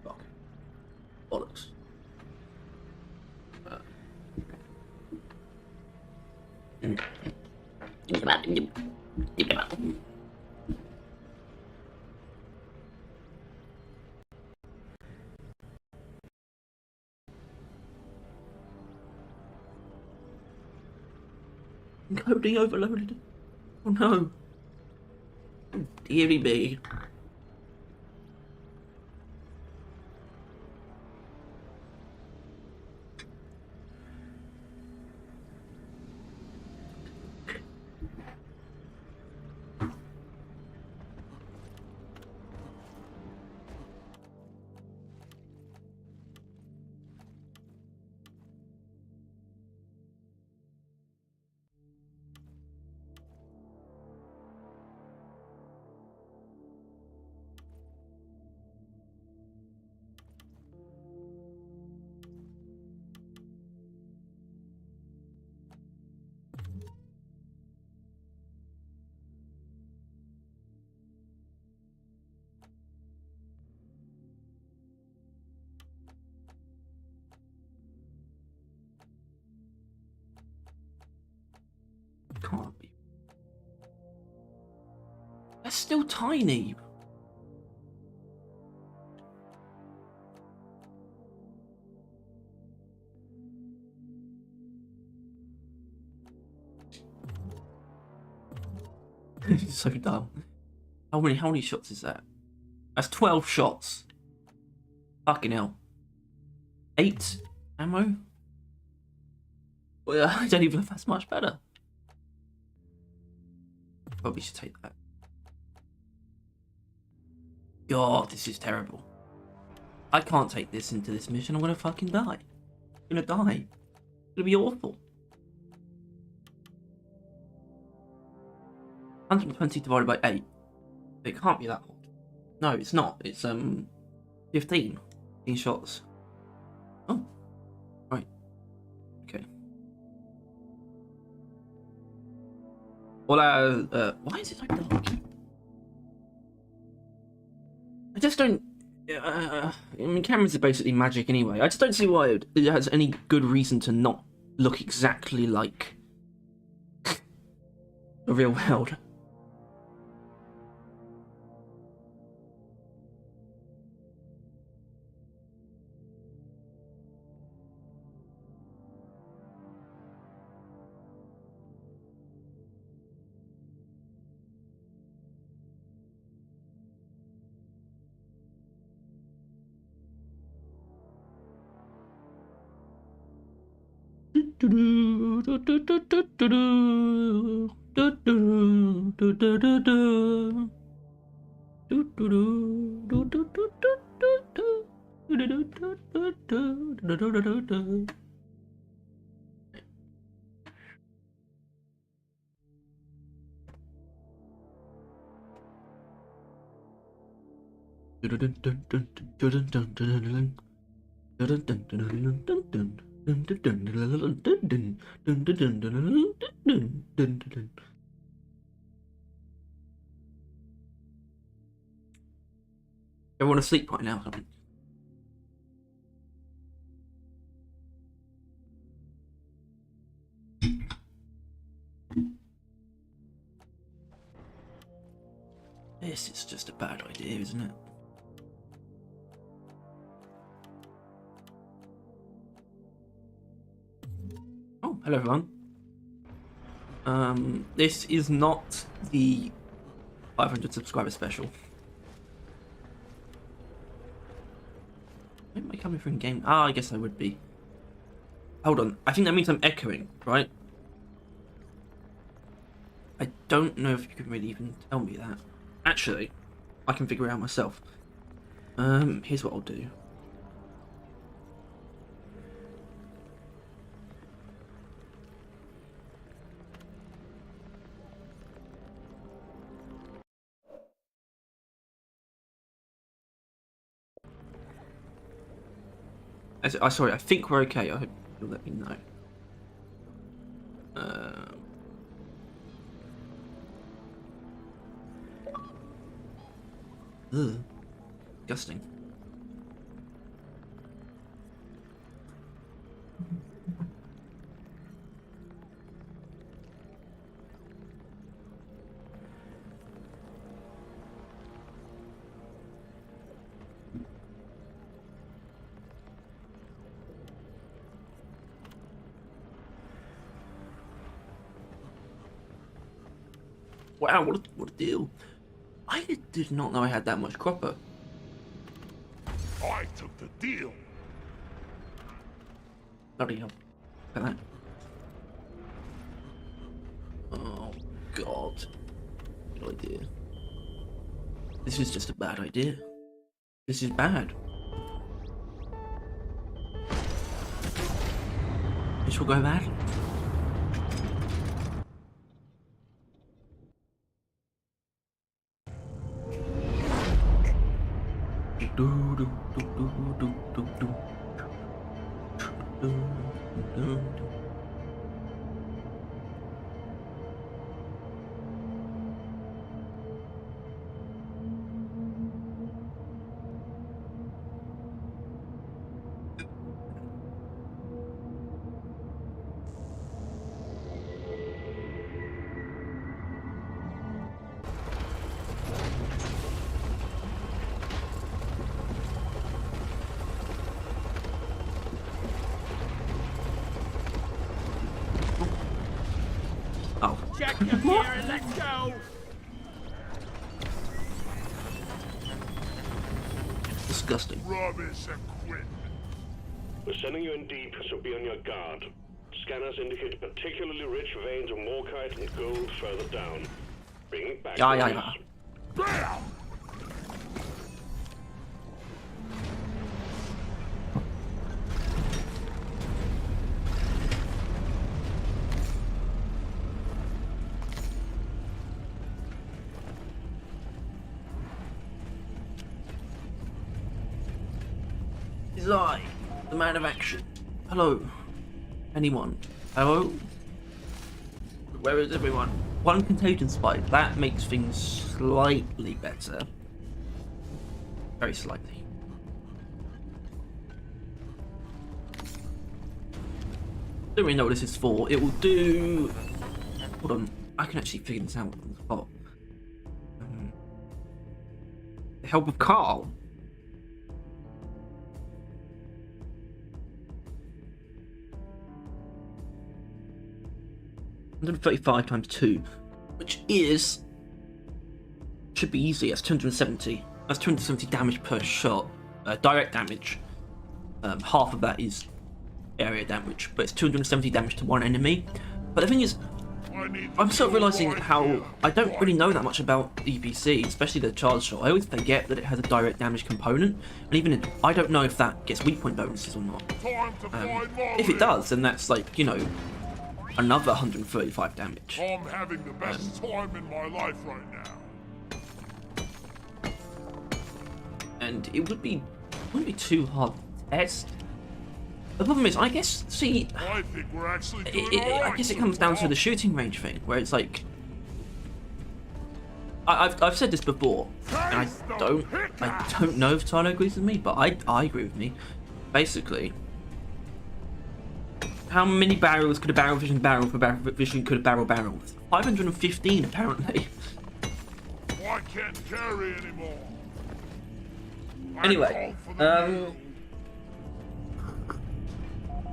Fuck. Bollocks. Encoding overloaded. Oh no. Deary me. Can't be. That's still tiny. So dumb. How many shots is that? That's 12 shots. Fucking hell. 8 ammo? Well, I don't even know if that's much better. Probably should take that. God, this is terrible. I can't take this into this mission. I'm gonna fucking die. I'm gonna die. It's gonna be awful. 120 divided by 8. It can't be that hard. No, it's not. It's 15. 15 shots. Oh. Right. Okay. Well, why is it so dark? I just don't. I mean, cameras are basically magic anyway. I just don't see why it has any good reason to not look exactly like the real world. Everyone asleep right now. This is just a bad idea, isn't it? Oh, hello everyone. This is not the 500 subscriber special. Where am I coming from game? Ah, I guess I would be. Hold on, I think that means I'm echoing, right? I don't know if you can really even tell me that. Actually, I can figure it out myself. Here's what I'll do. Sorry, I think we're okay. I hope you'll let me know. Ugh. Disgusting. Wow, what a deal. I did not know I had that much copper. I took the deal. Bloody hell. Look at that. Oh, God. Good idea. This is just a bad idea. This is bad. This will go bad. Oh. Check your gear and let's go. Disgusting. Rubbish equipment. We're sending you in deep, so be on your guard. Scanners indicate particularly rich veins of morkite and gold further down. Bring it back. Yeah. Bam! Is I, the man of action. Hello. Anyone? Hello? Where is everyone? One contagion spike. That makes things slightly better. Very slightly. Don't really know what this is for. It will do... Hold on. I can actually figure this out on the spot. The help of Carl. 135 times 2, which should be easy. That's 270. That's 270 damage per shot, direct damage. Half of that is area damage, but it's 270 damage to one enemy. But the thing is, I'm sort of realizing how I don't really know that much about EPC, especially the charge shot. I always forget that it has a direct damage component, and even I don't know if that gets weak point bonuses or not. If it does, then that's like, you know, another 135 damage. I'm having the best time in my life right now. And it wouldn't be too hard to test. The problem is, I guess, see, I think we're actually doing I guess it comes down to the shooting range thing, where it's like, I've said this before, and I don't know if Tyler agrees with me, but I agree with me. Basically, how many barrels could a barrel fishing barrel for barrel fishing could a barrel barrel? 515 apparently. I can't carry anymore. Anyway, oh,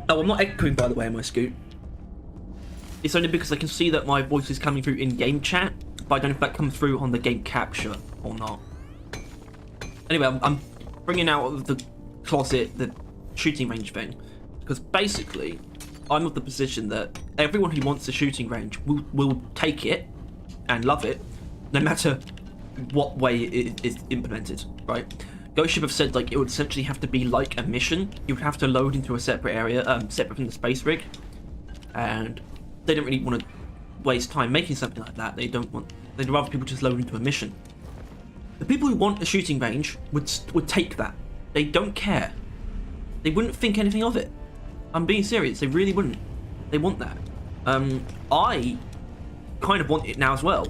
I'm not echoing, by the way, on my scoot. It's only because I can see that my voice is coming through in game chat, but I don't know if that comes through on the game capture or not. Anyway, I'm bringing out of the closet the shooting range thing, because basically, I'm of the position that everyone who wants a shooting range will take it and love it, no matter what way it is implemented, right? Ghost Ship have said like it would essentially have to be like a mission. You would have to load into a separate area, separate from the space rig, and they don't really want to waste time making something like that. They'd rather people just load into a mission. The people who want a shooting range would take that. They don't care. They wouldn't think anything of it. I'm being serious. They really wouldn't. They want that. I kind of want it now as well.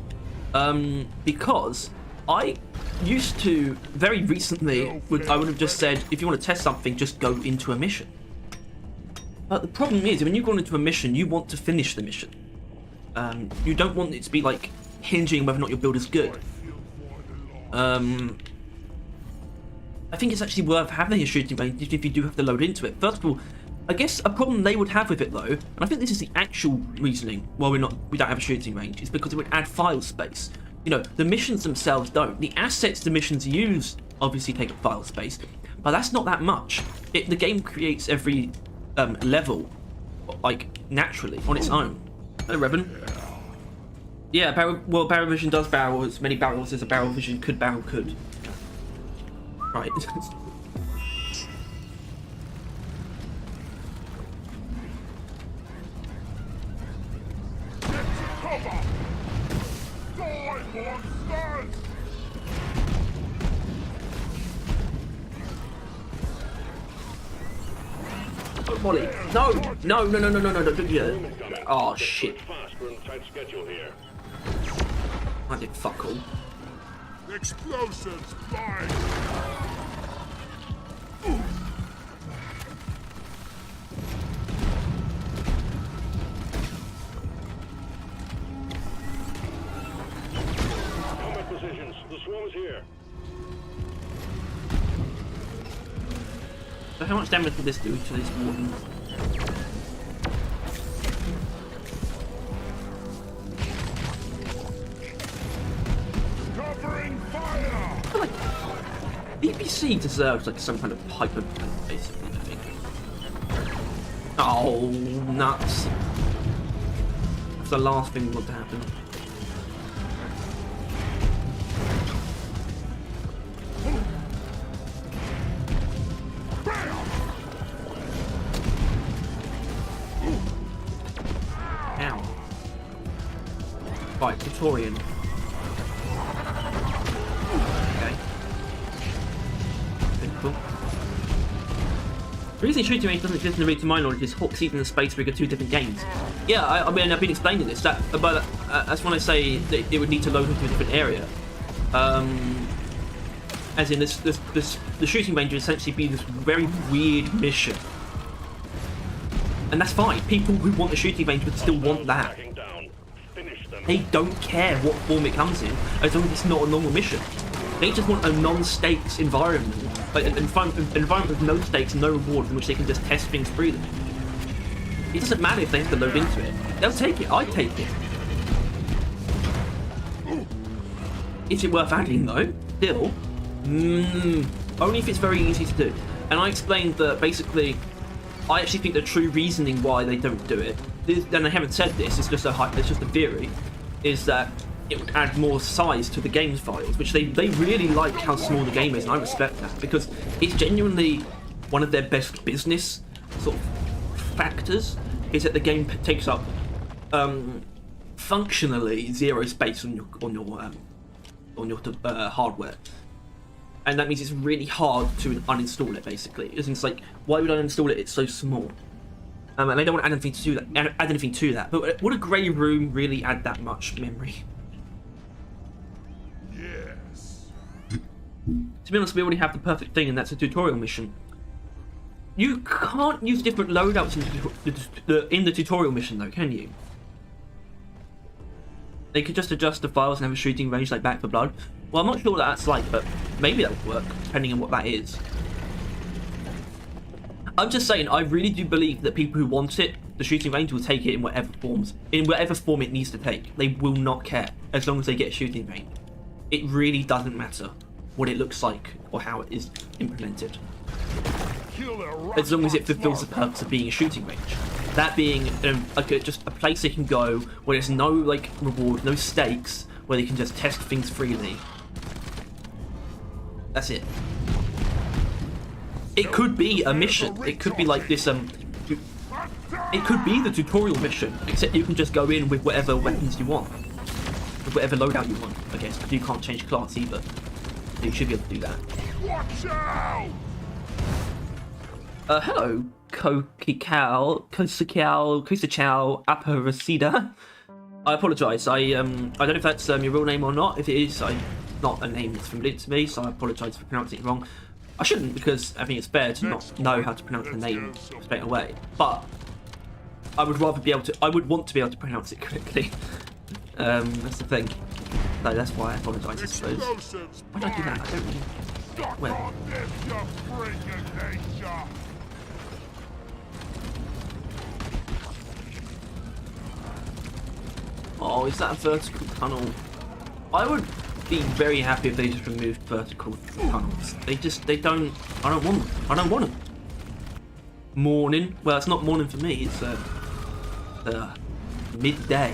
Because I used to, very recently, I would have just said, if you want to test something, just go into a mission. But the problem is, when you've gone into a mission, you want to finish the mission. You don't want it to be like hinging whether or not your build is good. I think it's actually worth having a shooting range if you do have to load into it. First of all, I guess a problem they would have with it though, and I think this is the actual reasoning why we don't have a shooting range, is because it would add file space. You know, the missions themselves don't. The assets the missions use obviously take up file space, but that's not that much. The game creates every level like naturally on its own. Hello, Revan. Yeah, barrel vision does barrel as many barrels as a barrel vision could barrel could. Right. Oh, Molly. No, don't do that. Oh, shit. I did fuck all. Explosives flying! Combat positions. The swarm is here. So how much damage will this do to this warden? Covering fire! Like, BBC deserves like some kind of hyper basically, I think. Oh, nuts. That's the last thing we want to happen. Ow. Right, Victorian. Okay. Cool. The reason shooting range doesn't exist in the to my knowledge is Hawk Season and Space Rig are two different games. Yeah, I mean, I've been explaining this, but that's when I say that it would need to load into a different area. As in, the shooting range would essentially be this very weird mission. And that's fine. People who want the shooting range would still want that. They don't care what form it comes in, as long as it's not a normal mission. They just want a non-stakes environment, like an environment with no stakes, no rewards, in which they can just test things freely. It doesn't matter if they have to load into it. They'll take it. I'd take it. Is it worth adding though? Still, only if it's very easy to do. And I explained that basically, I actually think the true reasoning why they don't do it, and I haven't said this, it's just a theory, is that it would add more size to the game's files, which they really like how small the game is, and I respect that, because it's genuinely one of their best business sort of factors, is that the game takes up functionally zero space on your hardware. And that means it's really hard to uninstall it, basically. It's like, why would I uninstall it? It's so small. And I don't want to add anything to that. But would a grey room really add that much memory? Yes. To be honest, we already have the perfect thing, and that's a tutorial mission. You can't use different loadouts in the tutorial mission, though, can you? They could just adjust the files and have a shooting range like Back 4 Blood. Well, I'm not sure what that's like, but maybe that would work, depending on what that is. I'm just saying, I really do believe that people who want it, the shooting range, will take it in whatever form it needs to take. They will not care, as long as they get a shooting range. It really doesn't matter what it looks like or how it is implemented, as long as it fulfills the purpose of being a shooting range. That being just a place they can go where there's no reward, no stakes, where they can just test things freely. That's it. It could be a mission. It could be like this. It could be the tutorial mission, except you can just go in with whatever weapons you want, with whatever loadout you want. I guess, because you can't change class either. So you should be able to do that. Watch out! Hello, Kosakal, Aparecida. I apologise. I don't know if that's your real name or not. If it is, not a name that's familiar to me, so I apologise for pronouncing it wrong. I shouldn't, because I think it's fair to not know how to pronounce the name straight away. But I would rather be able to. I would want to be able to pronounce it correctly. That's the thing. So that's why I apologise, I suppose. Why did I do that? I don't really. Well. Oh, is that a vertical tunnel? I would be very happy if they just removed vertical tunnels. I don't want them. Morning. Well, it's not morning for me, it's midday.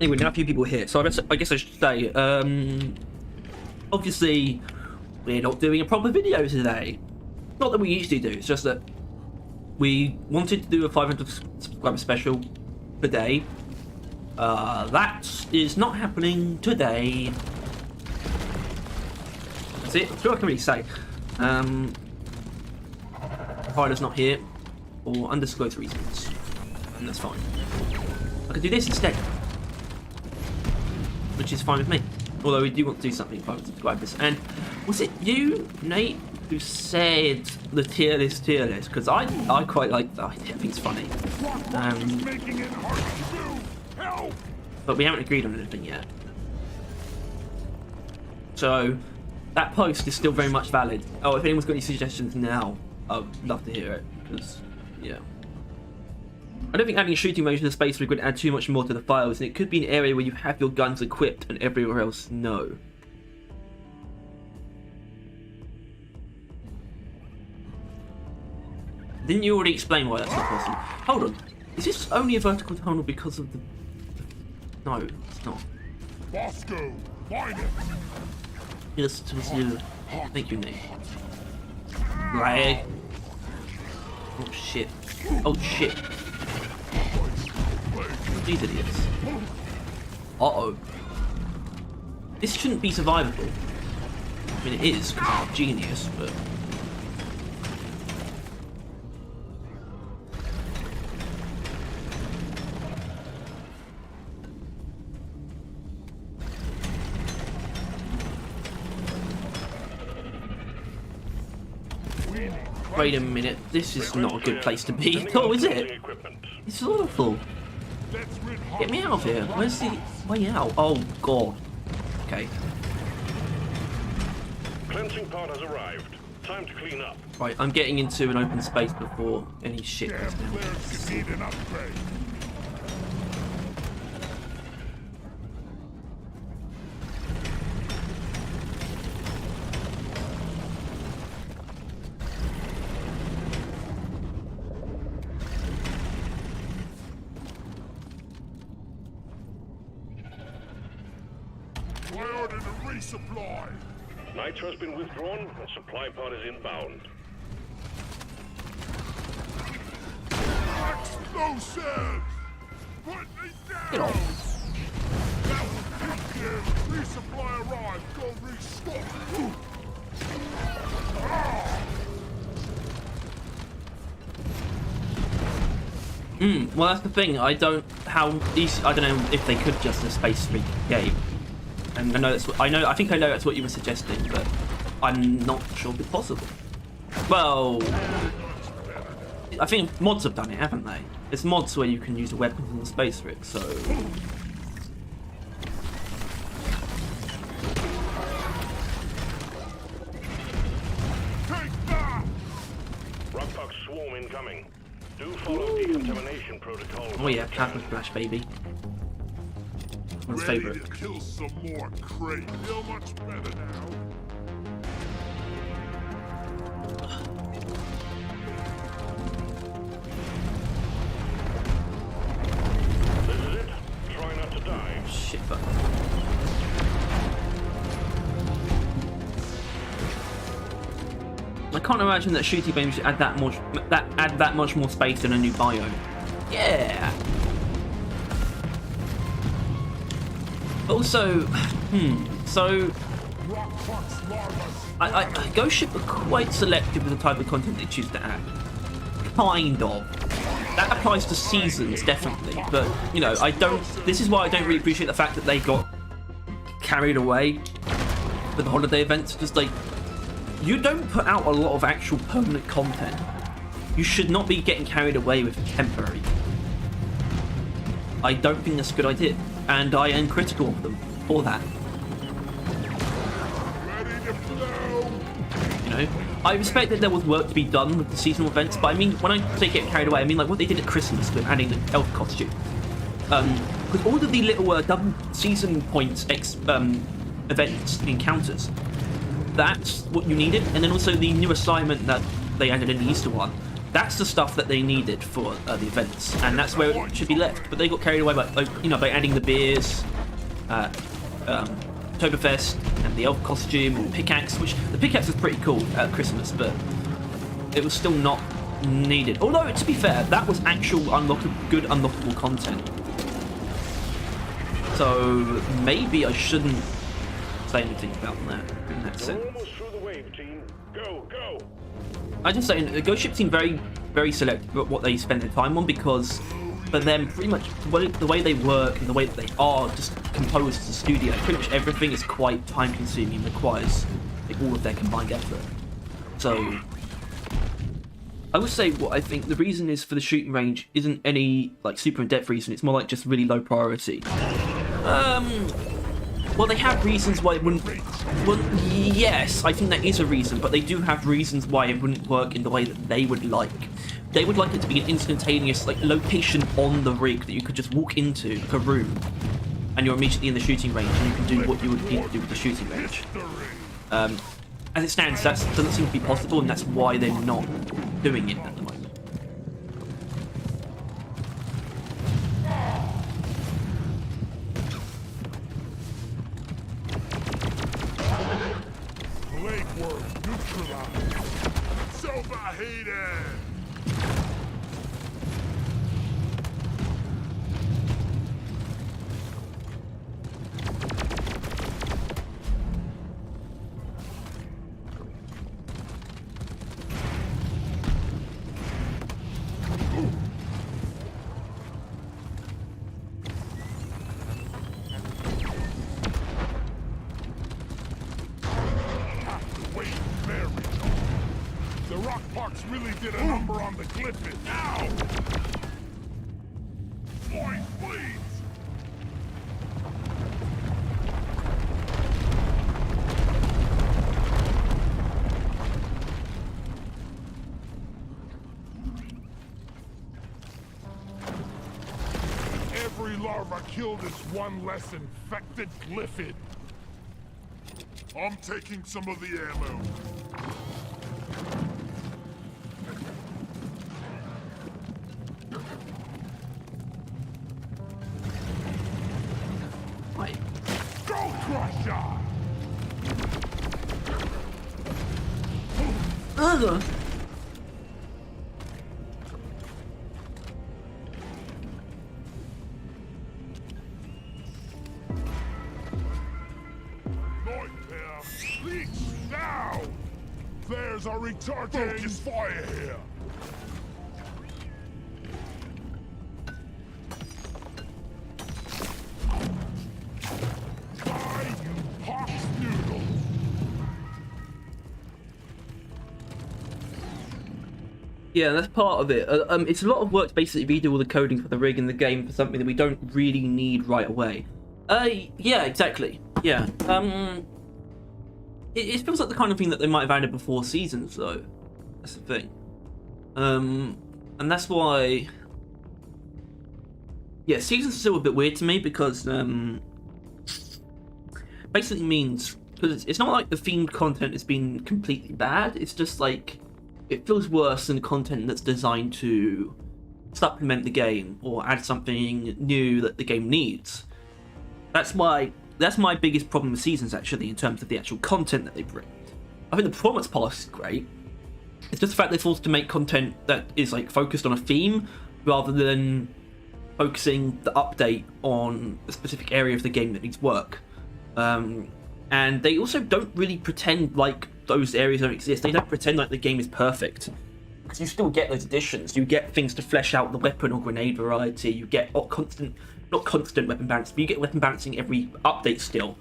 Anyway, now a few people here, so I guess I should say, obviously, we're not doing a proper video today. Not that we usually do, it's just that we wanted to do a 500 subscriber special today. That is not happening today. That's it, that's all I can really say. Tyler's not here, for undisclosed reasons, and that's fine. I could do this instead, which is fine with me. Although we do want to do something for 500 subscribers. And was it you, Nate, who said the tier list? Because I quite like that. I think it's funny. But we haven't agreed on anything yet. So that post is still very much valid. Oh, if anyone's got any suggestions now, I'd love to hear it. Because, yeah. I don't think adding a shooting range to the space rig would add too much more to the files, and it could be an area where you have your guns equipped and everywhere else no. Didn't you already explain why that's not possible? Hold on, is this only a vertical tunnel because of the... No, it's not. Bosco, find it. Yes, it was you. Thank you, Nate. Lag. Oh shit. Oh shit. These idiots. Uh-oh. This shouldn't be survivable. I mean, it is, because I'm a genius, but... Wait a minute, this is not a good place to be. Oh, is it? It's awful. Get me out of here. Where's the way out? Oh, God. Okay. Cleansing part has arrived. Time to clean up. Right, I'm getting into an open space before any shit goes down. I ordered a resupply. Nitro has been withdrawn and supply pod is inbound. Explosives! Put me down! Get off. That was you. Resupply arrived. Go restock. Well, that's the thing. I don't know if they could just a space rig game. And I think I know that's what you were suggesting, but I'm not sure if it's possible. Well, I think mods have done it, haven't they? There's mods where you can use the weapons in the space rig, so... Rockbox swarm incoming. Do follow decontamination protocol. Oh yeah, plasma splash, baby. My favourite. Ready to kill some more crate. Feel much better now. This is it. Try not to die. Shit, fuck. I can't imagine that shooting games should add that much more space in a new biome. Yeah. Also, so Ghost Ship are quite selective with the type of content they choose to add. Kind of. That applies to seasons, definitely, but, you know, this is why I don't really appreciate the fact that they got carried away with the holiday events. Just like, you don't put out a lot of actual permanent content. You should not be getting carried away with temporary. I don't think that's a good idea, and I am critical of them for that. You know, I respect that there was work to be done with the seasonal events, but I mean, when I say getting carried away, I mean like what they did at Christmas with adding the elf costume. Because all of the little double season points events, encounters, that's what you needed, and then also the new assignment that they added in the Easter one. That's the stuff that they needed for the events, and that's where it should be left. But they got carried away by, by adding the beers, Oktoberfest, and the elf costume, and pickaxe. Which the pickaxe was pretty cool at Christmas, but it was still not needed. Although, to be fair, that was actual good unlockable content. So maybe I shouldn't say anything about that in that sense. Almost through the wave, team. Go, go. I just saying, the Ghost Ship seem very, very selective about what they spend their time on, because for them, pretty much the way they work and the way that they are just composed as a studio, pretty much everything is quite time-consuming and requires like, all of their combined effort. So I would say what I think the reason is for the shooting range isn't any like super in-depth reason. It's more like just really low priority. Well, they have reasons why it wouldn't. Well, yes, I think that is a reason, but they do have reasons why it wouldn't work in the way that they would like. They would like it to be an instantaneous, like, location on the rig that you could just walk into, like a room, and you're immediately in the shooting range, and you can do what you would need to do with the shooting range. As it stands, that doesn't seem to be possible, and that's why they're not doing it at the moment. Really did a number on the cliff now! Point, please! Every larva killed is one less infected glyphid. I'm taking some of the ammo. Now! Flares are recharging! Focus fire here! Die, you pox noodles! Yeah, that's part of it. It's a lot of work to basically redo all the coding for the rig in the game for something that we don't really need right away. Yeah, exactly. Yeah. It feels like the kind of thing that they might have added before seasons, though. That's the thing. And that's why... Yeah, seasons are still a bit weird to me, because, basically means... Because it's not like the themed content has been completely bad, it's just like... It feels worse than content that's designed to supplement the game, or add something new that the game needs. That's my biggest problem with seasons, actually, in terms of the actual content that they bring. I think the performance policy is great. It's just the fact they're forced to make content that is like focused on a theme rather than focusing the update on a specific area of the game that needs work. And they also don't really pretend like those areas don't exist. They don't pretend like the game is perfect. Because you still get those additions. You get things to flesh out the weapon or grenade variety. You get not constant weapon balance, but you get weapon balancing every update still.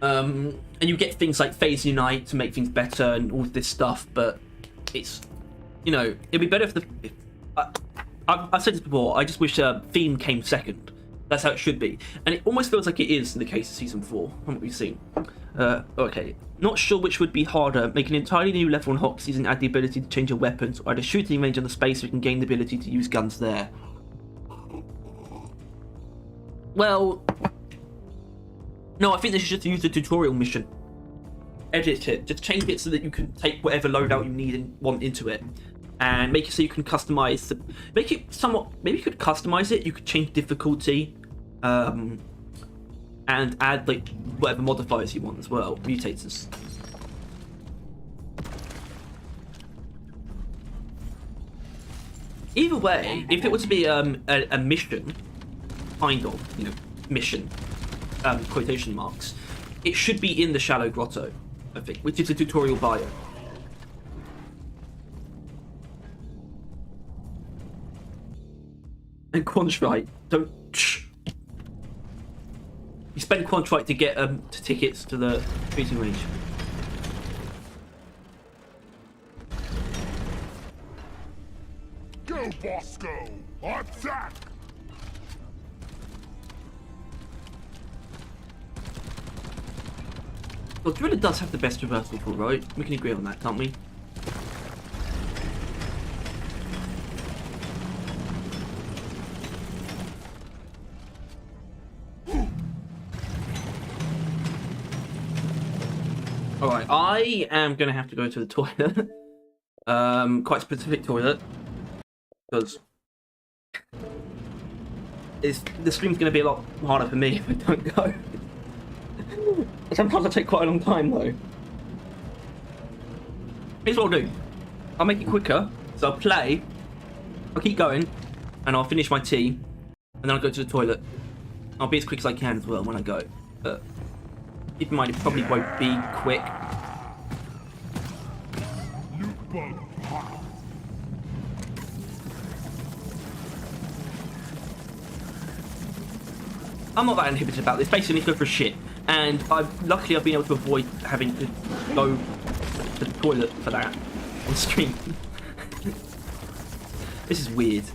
And you get things like Phase Unite to make things better and all this stuff, but it's, you know, it'd be better if I've said this before, I just wish theme came second. That's how it should be. And it almost feels like it is in the case of Season 4, from what we've seen. Okay. Not sure which would be harder, make an entirely new level on Hoxie's and add the ability to change your weapons, or add a shooting range on the space so you can gain the ability to use guns there. Well, no, I think they should just use the tutorial mission. Edit it. Just change it so that you can take whatever loadout you need and want into it. And make it so you can customize make it somewhat, maybe you could customize it, you could change difficulty, and add like whatever modifiers you want as well, mutators. Either way, if it were to be a mission, kind of, you know, mission, quotation marks, it should be in the Shallow Grotto, I think, which is a tutorial bio. And Quantrite, don't. You spend Quantrite to get tickets to the shooting range. Go, Bosco! Attack! Well, Driller does have the best reversal tool, right? We can agree on that, can't we? Alright, I am going to have to go to the toilet. Quite a specific toilet. Because the stream's going to be a lot harder for me if I don't go. Sometimes I take quite a long time though. Here's what I'll do. I'll make it quicker. So I'll play, I'll keep going, and I'll finish my tea, and then I'll go to the toilet. I'll be as quick as I can as well when I go. But keep in mind, it probably won't be quick. I'm not that inhibited about this. Basically, I need to go for a shit. And luckily I've been able to avoid having to go to the toilet for that on stream. This is weird.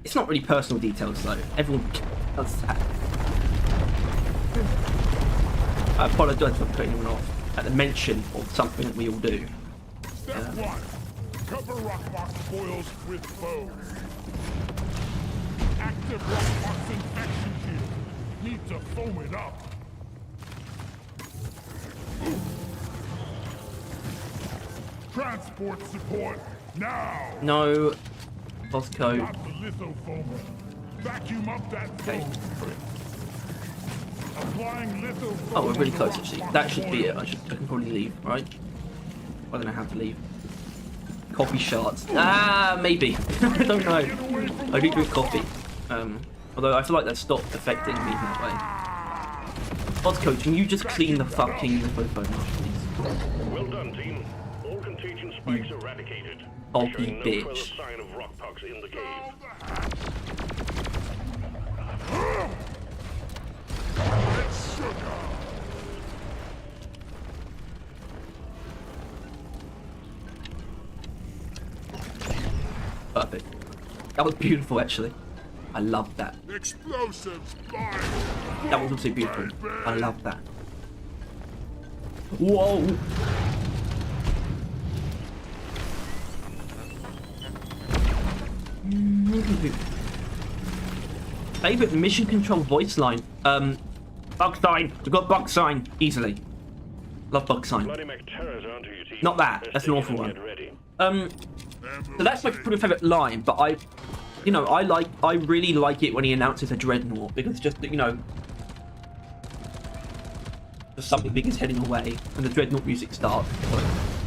It's not really personal details though. Everyone does that. I apologise for putting anyone off at the mention of something that we all do. Step 1. Cover Rockbox spoils with foes. Active Rockbox infection shield. Need to foam it up. Transport support now. No, Bosco. Got the litho foamer. Vacuum up that foam. Applying litho foam. Oh, we're really close actually. That should be it. I can probably leave, right? I don't know how to leave. Coffee shards. Ah, maybe. I don't know. I do drink coffee. Although I feel like that stopped affecting me in that way. Bosco, can you just clean the fucking litho foam off, please? Well done, team. All contagion spikes eradicated. Bulky Showing no bitch. further sign of rockpox in the cave. It's sugar. Perfect. That was beautiful, actually. I love that. Explosives. Fire. That was also beautiful. I love that. Whoa! Favorite mission control voice line? Bug sign. We've got bug sign easily. Love bug sign. Bloody McTerrors onto you, team. Not that. That's an awful one. So that's my probably favorite line. But I really like it when he announces a dreadnought because just just something big is heading away and the dreadnought music starts. Like,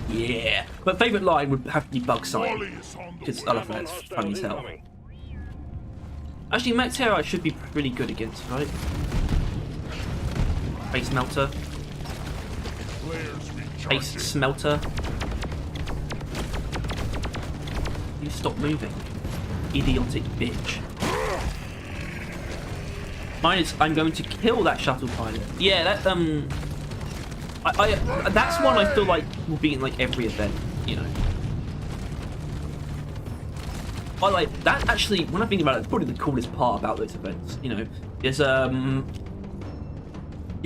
yeah. But favorite line would have to be bug sign because I love that. It's funny as hell. Actually, Max Terror I should be really good against, right? Base Melter. Players Base recharging. Smelter. You stop moving. Idiotic bitch. Mine is, I'm going to kill that shuttle pilot. Yeah, that, that's one I feel like will be in, like, every event, you know. I like, that actually, when I think about it, it's probably the coolest part about those events, you know. There's, you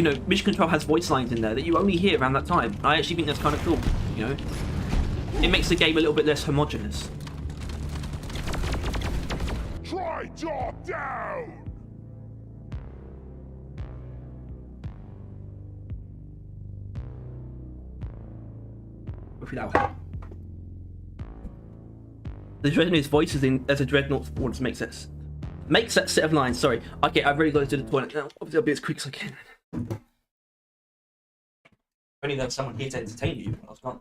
know, Mission Control has voice lines in there that you only hear around that time. I actually think that's kind of cool, you know. It makes the game a little bit less homogenous. Try top down. Hopefully that will help. The Dreadnought's voice is in as a Dreadnought's voice makes that set of lines. Sorry. Okay, I've really got to do the toilet now. Obviously, I'll be as quick as I can. Only there's someone here to entertain you. I was gone.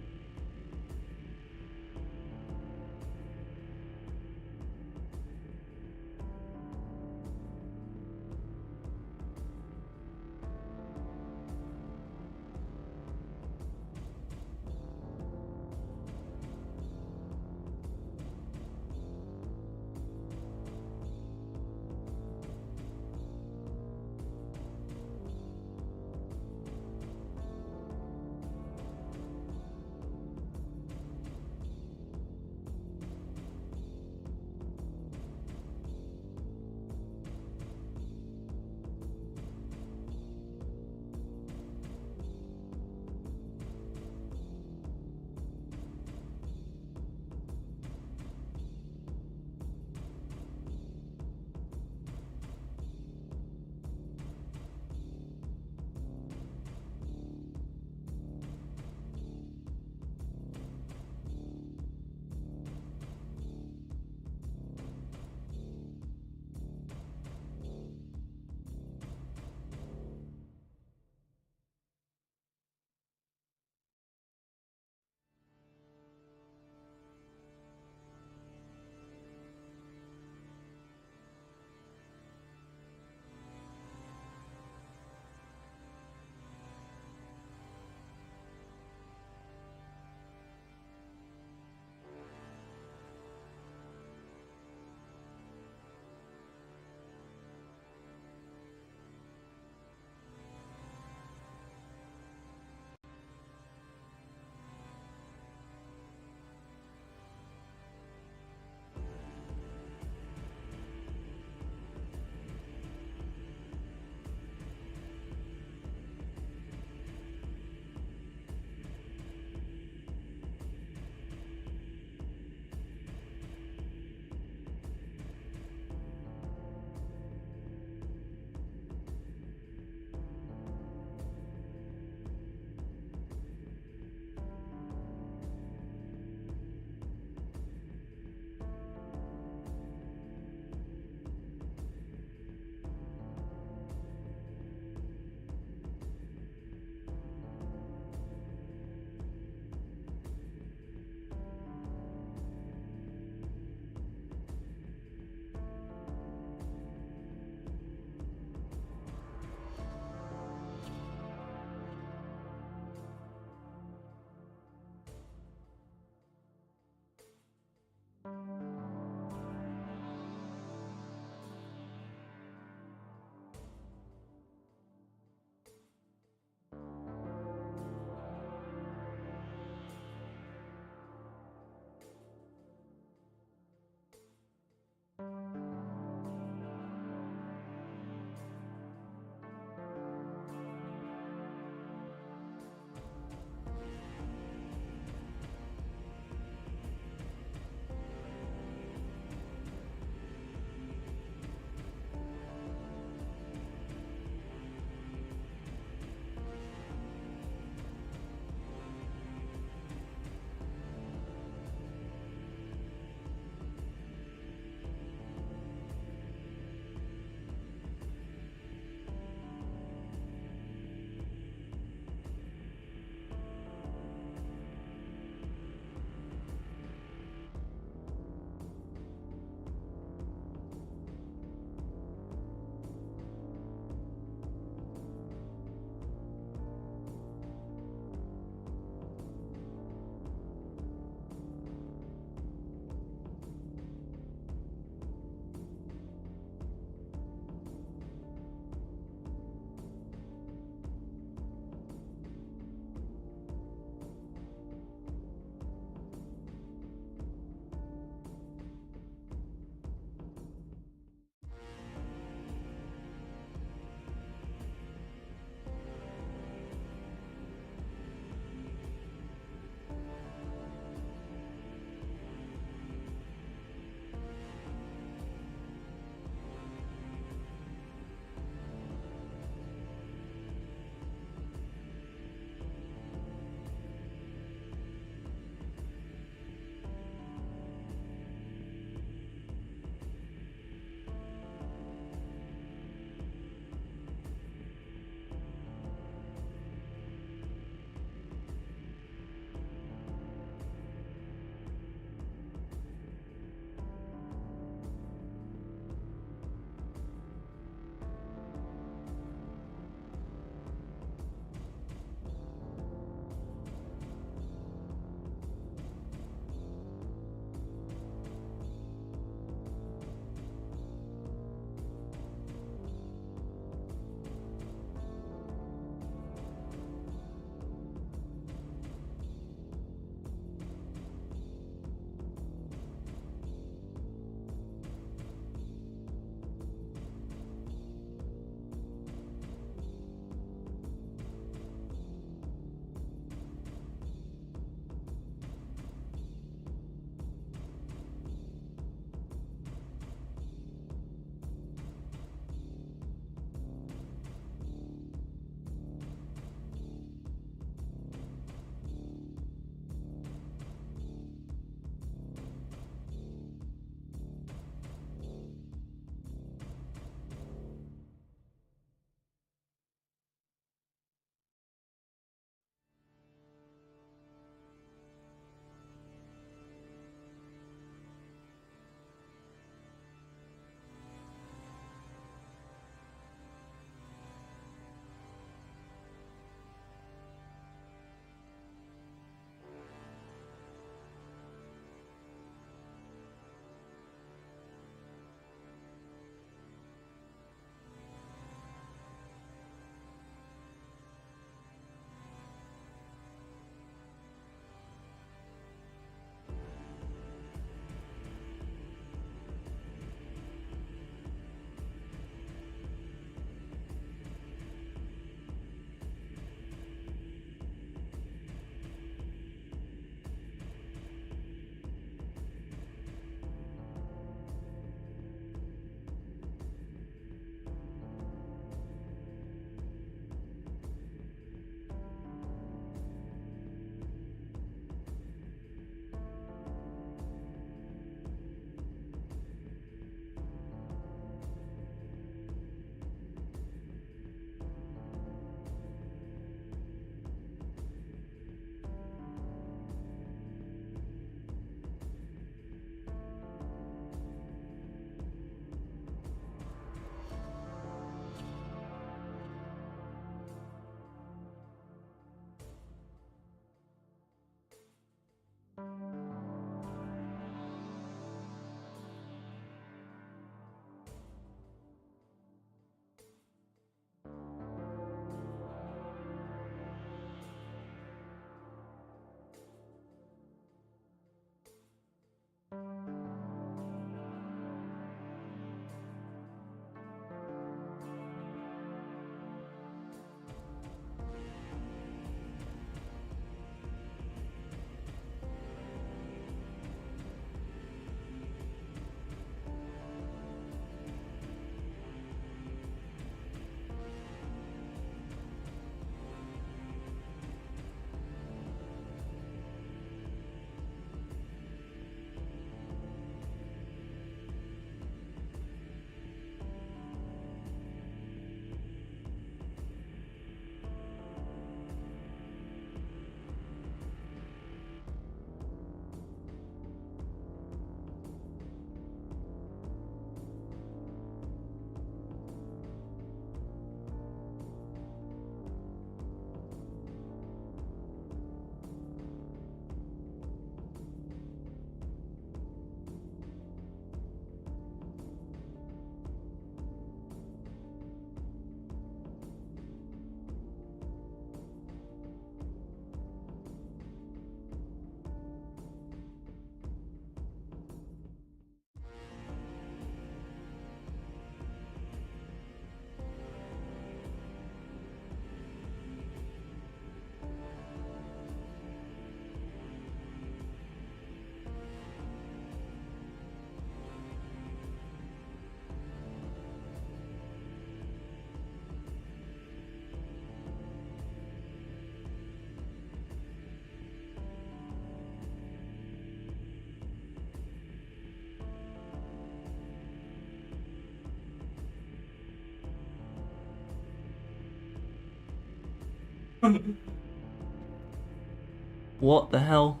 What the hell?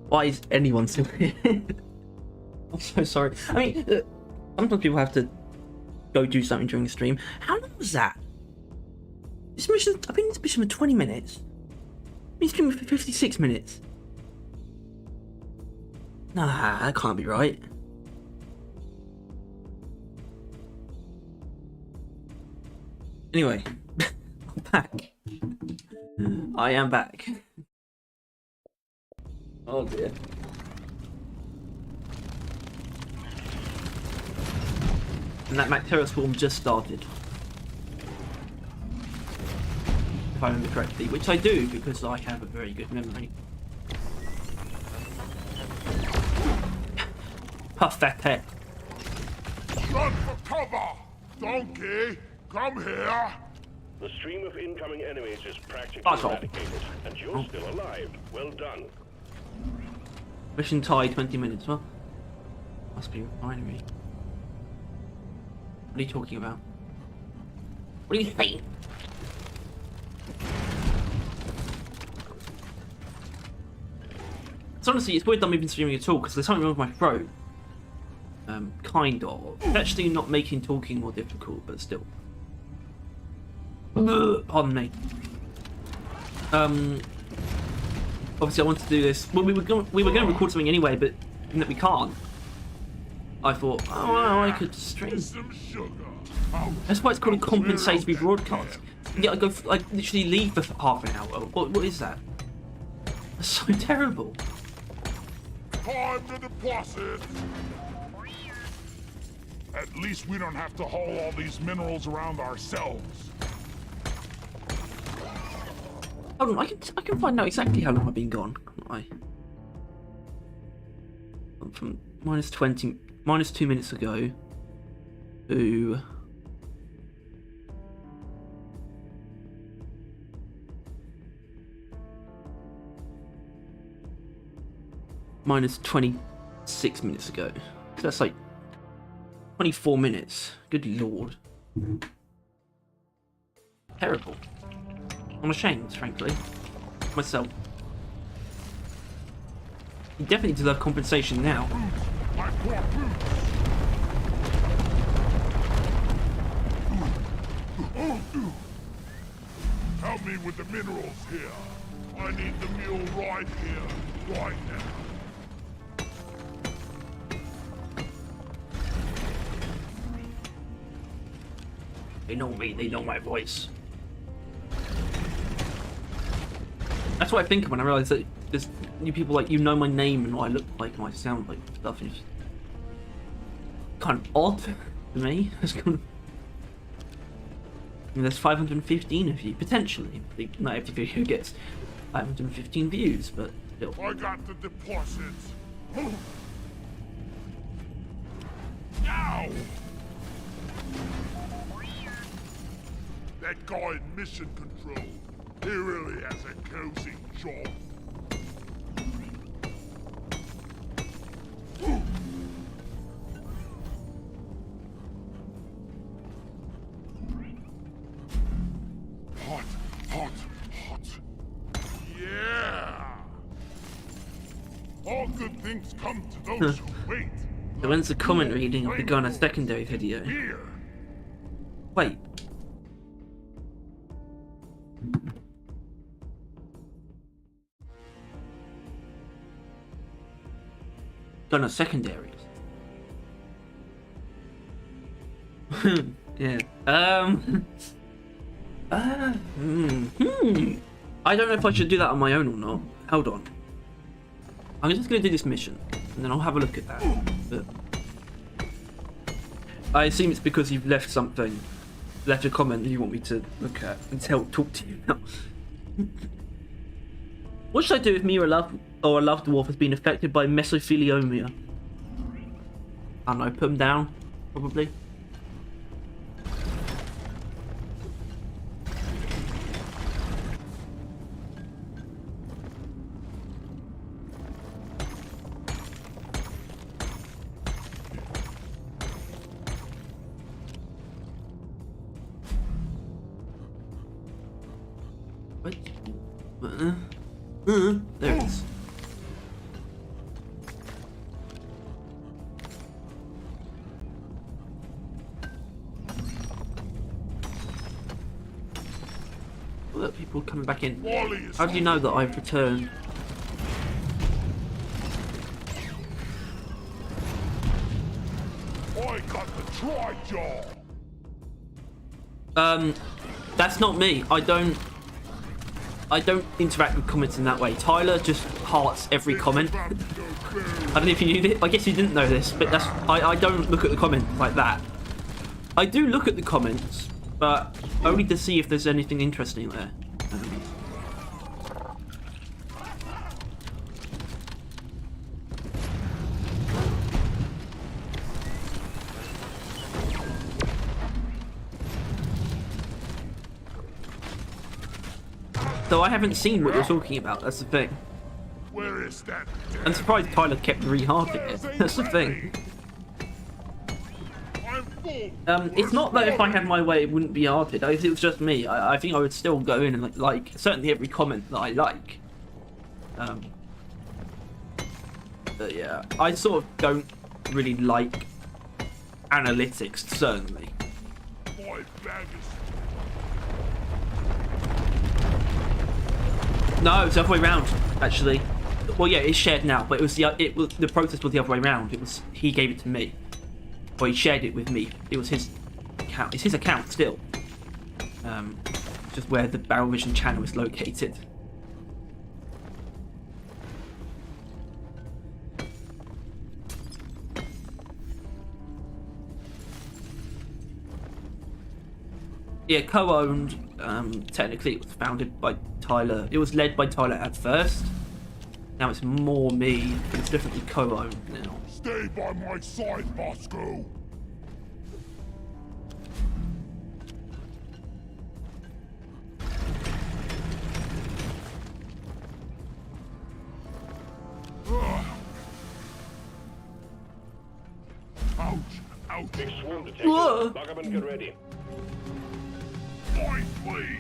Why is anyone still here? I'm so sorry. I mean, sometimes people have to go do something during the stream. How long was that? This mission, I've been in this mission for 20 minutes. I've been streaming for 56 minutes. Nah, that can't be right. Anyway, I'm back. I am back. Oh dear. And that bacterial swarm just started. If I remember correctly, which I do because I have a very good memory. Pathetic. Run for cover! Donkey, come here! The stream of incoming enemies is practically That's all. eradicated, and you're still alive. Well done. Mission tie 20 minutes. Well, must be refinery. What are you talking about? What are you saying? So honestly, it's weird that I'm even streaming at all because there's something wrong with my throat. Kind of. It's actually not making talking more difficult, but still. Pardon me. Obviously, I wanted to do this. Well, we were going to record something anyway, but that we can't. I thought, oh, well, I could stream. Some sugar. That's why it's called a compensatory broadcast. Yeah, I literally leave for half an hour. What is that? That's so terrible. Time to deposit. At least we don't have to haul all these minerals around ourselves. Hold on, I can find out exactly how long I've been gone. Can't I? From minus 2 minutes ago to minus 26 minutes ago. So that's like 24 minutes. Good lord. Terrible. I'm ashamed, frankly. Myself. You definitely deserve compensation now. My poor boots. Help me with the minerals here. I need the mule right here, right now. They know me, they know my voice. That's what I think of when I realise that there's new people like, you know my name and what I look like and what I sound like and stuff. It's kind of odd to me. It's kind of... I mean, there's 515 of you, potentially. I think not every video gets 515 views, but still. I got the deposits. Now! That guy in mission control, he really has a cozy job. Hot, hot, hot. Yeah! All good things come to those who wait. So when's the comment reading of the Ghana secondary video? Here. Wait. Ghana secondaries. Yeah. I don't know if I should do that on my own or not. Hold on. I'm just going to do this mission, and then I'll have a look at that. But I assume it's because you've left something, left a comment that you want me to look at and talk to you now. What should I do if me or a loved dwarf has been affected by mesothelioma? I don't know, put them down, probably. What? There it is. Look, people coming back in. How do you know that I've returned? I got the tri-jaw. That's not me. I don't interact with comments in that way. Tyler just hearts every comment. I don't know if you knew this. I guess you didn't know this, but that's I don't look at the comments like that. I do look at the comments, but only to see if there's anything interesting there. So I haven't seen what you're talking about, that's the thing. Where is that? I'm surprised Tyler kept re-hearting it. That's the thing. I'm full. It's not that if I had my way it wouldn't be hearted. If it was just me, I think I would still go in and like certainly every comment that I like. But yeah, I sort of don't really like analytics, certainly. My bag is No, it's the other way round, actually. Well, yeah, it's shared now, but the process was the other way round. It was he gave it to me, or he shared it with me. It was his account. It's his account still. Just where the Barrel Vision channel is located. Yeah, co-owned. Technically, it was founded by Tyler. It was led by Tyler at first. Now it's more me, but it's definitely co-owned now. stay by my side, Bosco. Ouch! Ouch! Big swarm detected. Whoa. Lock up and get ready. Boys, please!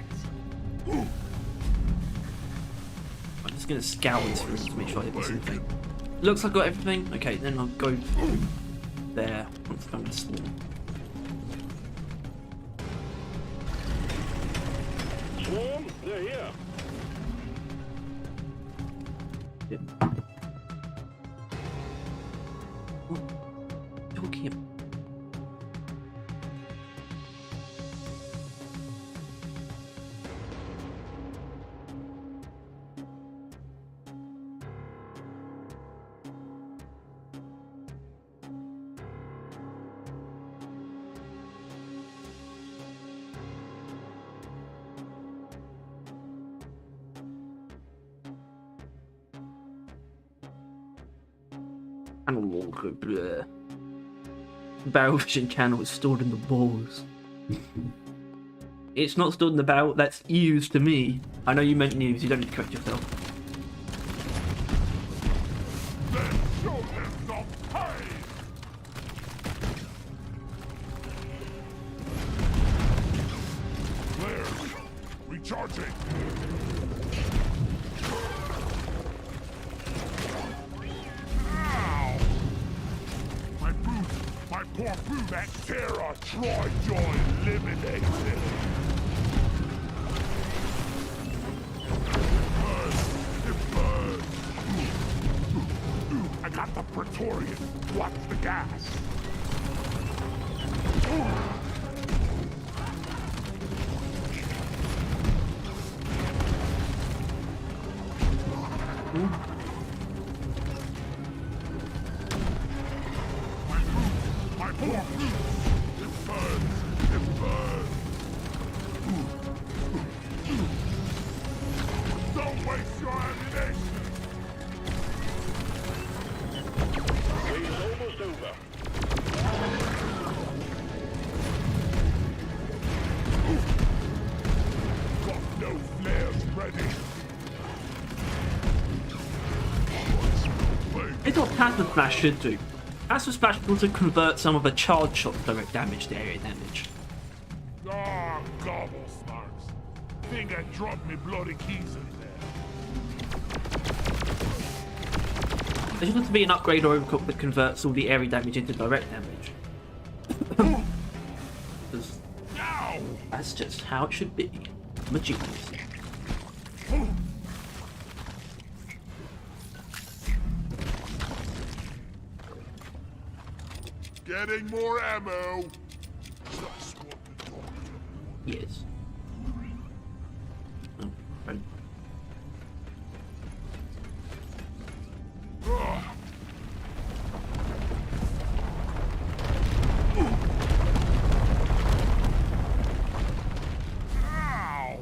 I'm just gonna scout this room to make sure I get something. Looks like I got everything. Okay, then I'll go there once I'm done swarm. Swarm, they're here. Yep. What? Talking about? Barrel Vision channel is stored in the balls. It's not stored in the barrel, that's news to me. I know you meant news, you don't need to correct yourself. Then show them some pain! Flares! Recharging! Ow! My boot! My poor boot! That Terra Tri-Jaw eliminated! It burns! I got the Praetorian! Watch the gas! My poor boot! It burns! It burns! Don't waste your ammunition! Wave is almost over. Got no flares ready! It's what Plasma Splash should do. Plasma Splash will also convert some of the charge shot direct damage to area damage. Ah, gobble snarks. think I dropped me bloody keys in there. There's got to be an upgrade or overcook that converts all the area damage into direct damage. 'Cause that's just how it should be. I'm a genius. Getting more ammo. Just what the doctor. Yes. Oh, right. Ugh. Ow.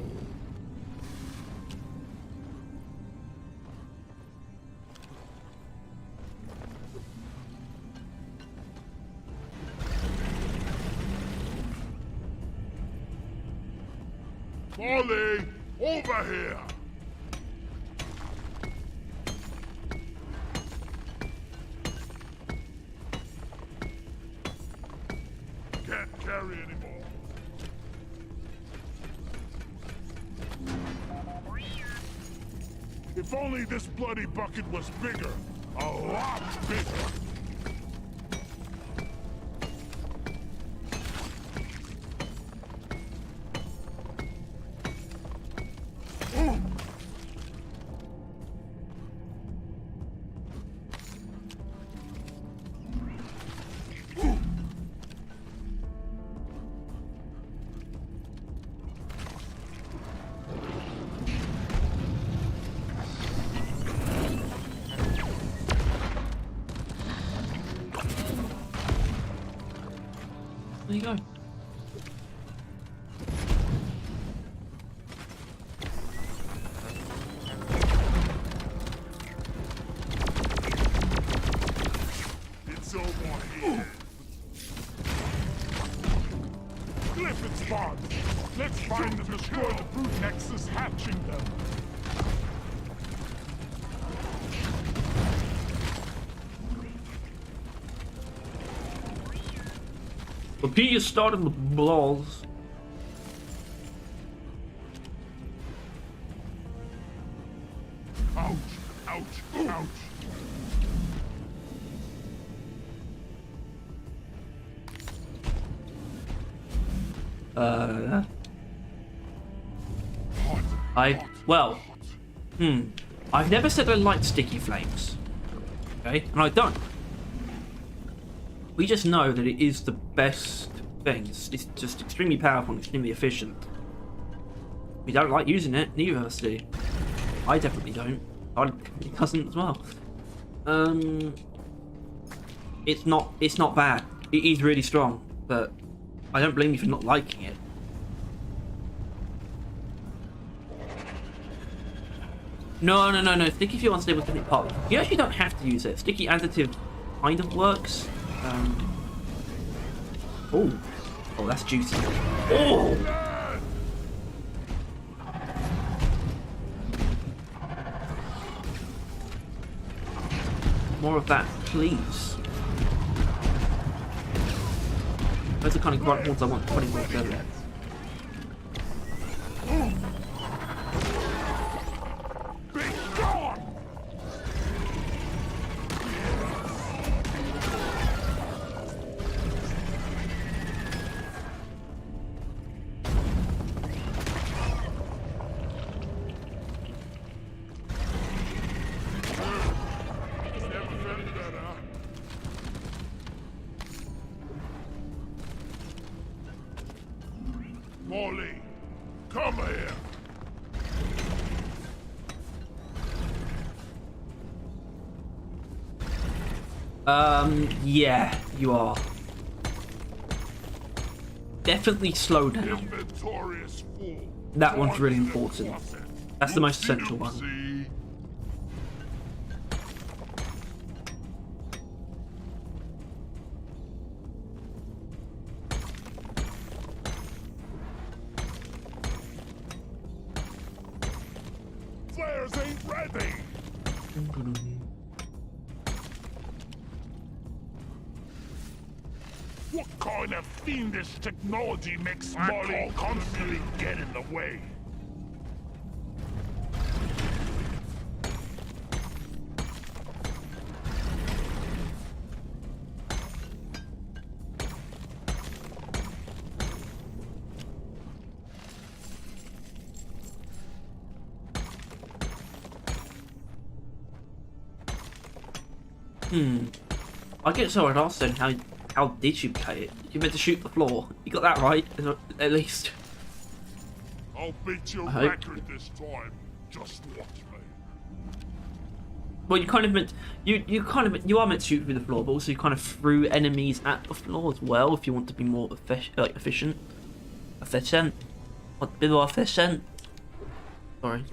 Molly, over here! Can't carry anymore. If only this bloody bucket was bigger. A lot bigger. There you go. It's over here. Clifford spawns. Let's find and destroy the brute nexus hatching them. The P is starting with balls. Ouch, ouch, ouch. I've never said I like sticky flames. Okay? And I don't. We just know that it is the best thing. It's just extremely powerful and extremely efficient. We don't like using it, neither of us do. I definitely don't. He doesn't as well. It's not bad. It is really strong, but I don't blame you for not liking it. No. Sticky fuel unstable technique part. You actually don't have to use it. Sticky additive kind of works. Oh, that's juicy. Oh! More of that, please. Those are kind of grunt ones I want 20 more together. Molly, come here. Yeah, you are. Definitely slow down. Inventory is full. That one's really important. That's the most essential one. Flares ain't ready. What kind of fiendish technology makes Molly constantly get in the way? I get so I'd ask then, how did you play it? You meant to shoot the floor. You got that right, at least. I'll beat your I hope. record this time. Just watch me. Well, you kind of meant you are meant to shoot through the floor, but also you kind of threw enemies at the floor as well if you want to be more efficient. A bit more efficient. Sorry.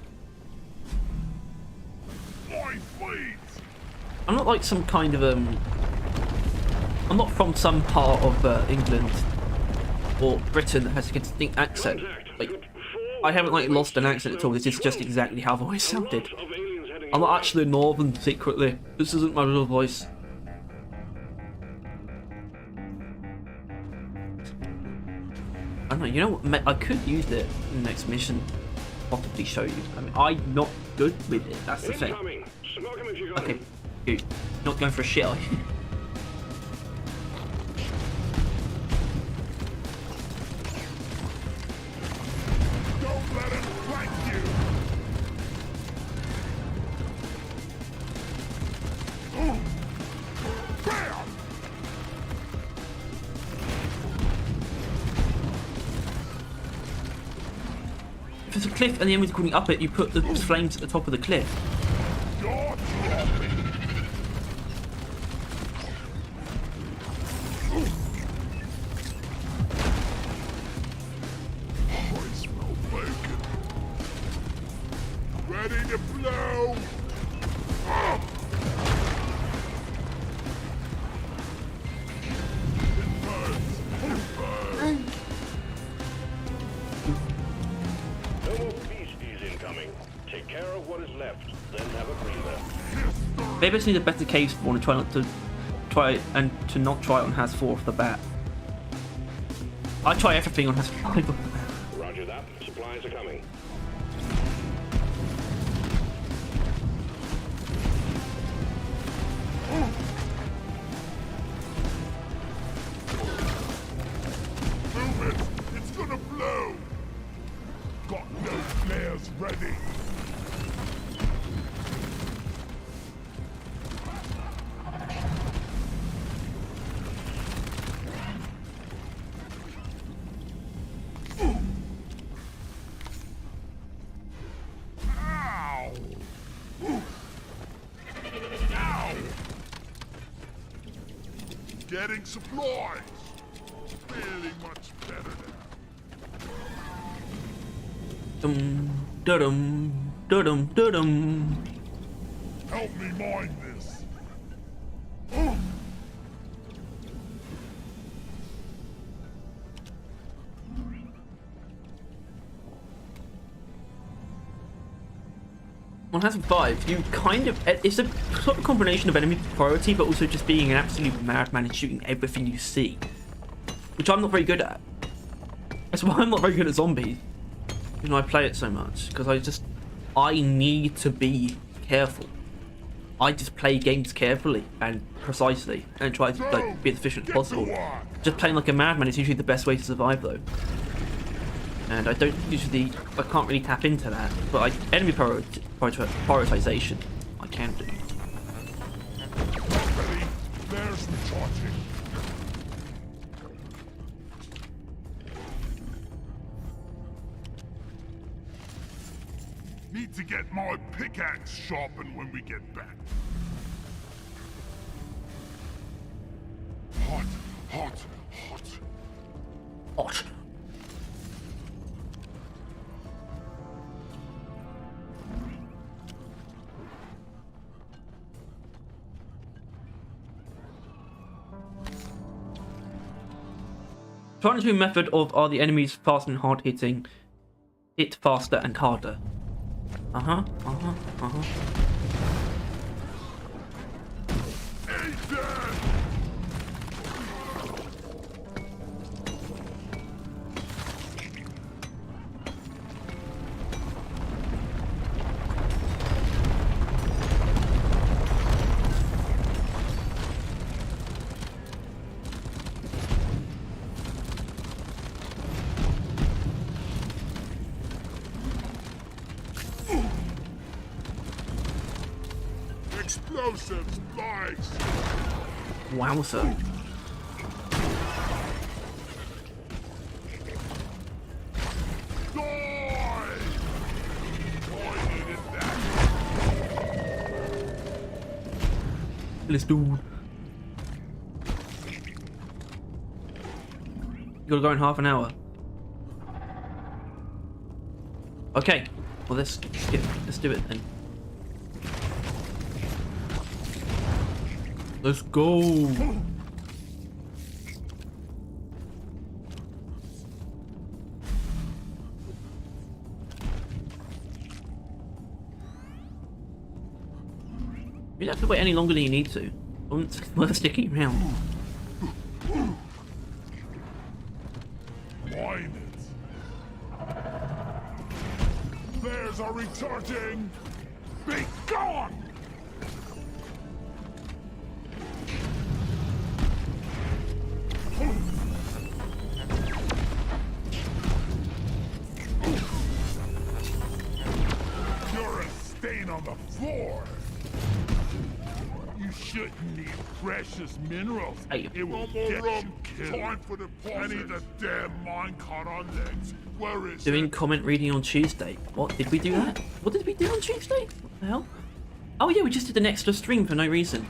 My feet! I'm not like some kind of I'm not from some part of England or Britain that has a distinct accent. Like, I haven't like lost an accent at all. This is just exactly how I've always sounded. I'm not actually northern secretly. This isn't my real voice. I don't know. You know what? I could use it in the next mission. Possibly show you. I mean, I'm not good with it. That's the thing. Okay, dude, not going for a shit, are you? Don't let him flank you! Bam! If it's a cliff and the enemy's going up it, you put the flames at the top of the cliff. You're dropping! I smell bacon. Ready to blow! Ah! It burns! It burns! No more beasties incoming. Take care of what is left, then have a breather. Maybe I just need a better cave spawn and to not try it on Has 4 off the bat. I try everything on Has 5 off the bat. Roger that. Supplies are coming. Move it! It's gonna blow! Got no flares ready! Ow! Ow! Getting supplies! Feeling much better now. Dum dum dum dum. Help me mine this. On Has 5, you kind of it's a sort of combination of enemy priority, but also just being an absolute madman and shooting everything you see, which I'm not very good at. That's why I'm not very good at zombies. You know, I play it so much because I need to be careful. I just play games carefully and precisely and try to like be as efficient as possible. Just playing like a madman is usually the best way to survive though. And I can't really tap into that. But enemy prioritization, I can do. Ready? There's recharging. Need to get my pickaxe sharpened when we get back. Hot, hot, hot. Hot. Trying to do a method of are the enemies fast and hard hitting, hit faster and harder. Explode! Explosives, nice. Wowza. Die! I needed that. Let's do. You gotta go in half an hour. Okay. Well, let's do it then. Let's go. You don't have to wait any longer than you need to. It's worth sticking around. Mine it. Flares are recharging. Be gone! You're a stain on the floor. You shouldn't need precious minerals. Hey. It will get you killed. Time for the I need a damn minecart on legs. Where is Doing it? comment reading on Tuesday. What? Did we do that? What did we do on Tuesday? What the hell? Oh yeah, we just did an extra stream for no reason.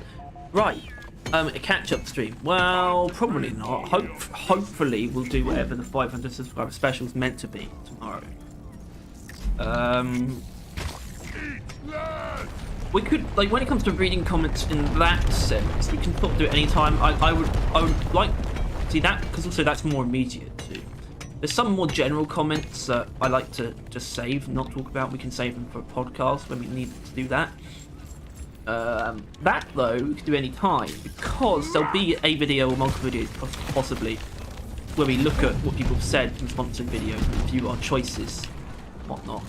Right. A catch-up stream. Well, probably not. Hopefully we'll do whatever the 500 subscriber special is meant to be tomorrow. We could, like, when it comes to reading comments in that sense, we can sort of do it anytime. I would like see that, because also that's more immediate too. There's some more general comments that I like to just save, not talk about. We can save them for a podcast when we need to do that. That though, we can do any time, because there'll be a video or multiple videos possibly where we look at what people have said in sponsored videos and review our choices, whatnot.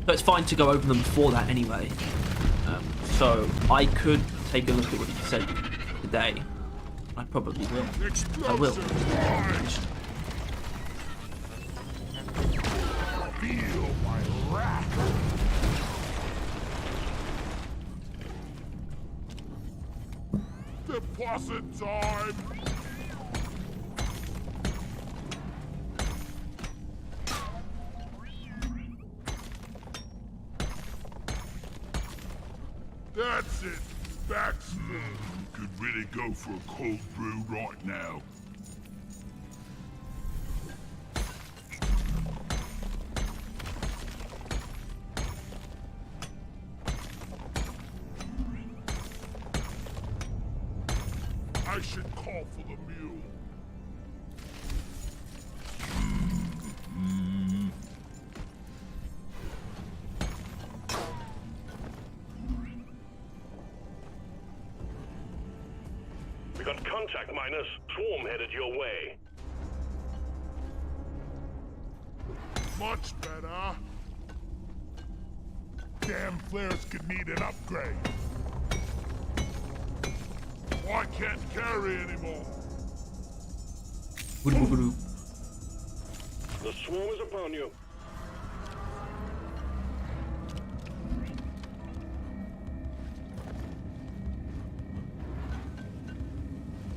So it's fine to go over them before that anyway. So I could take a look at what you said today. I probably will. I will. Feel my wrath. Deposit time. That's it. Back's could really go for a cold brew right now. I should call for the mule. We got contact, miners. Swarm headed your way. Much better. Damn flares could need an upgrade. I can't carry anymore. The swarm is upon you.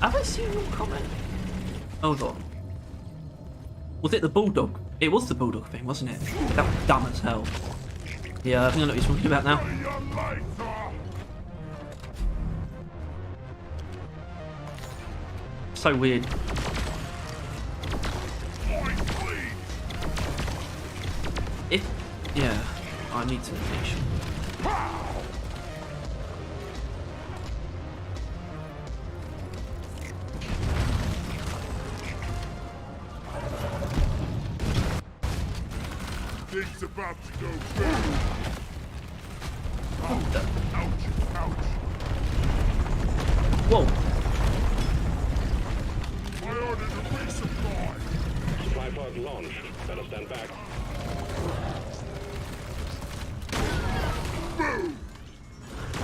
Have I seen your comment? Hold on. Was it the bulldog? It was the bulldog thing, wasn't it? That was dumb as hell. Yeah, I think I know what you're talking about now. So weird. Yeah, I need to make sure. Things about to go boom. Ouch, ouch, ouch. Whoa. I ordered a resupply. Supply pod launched. Better stand back. Boom!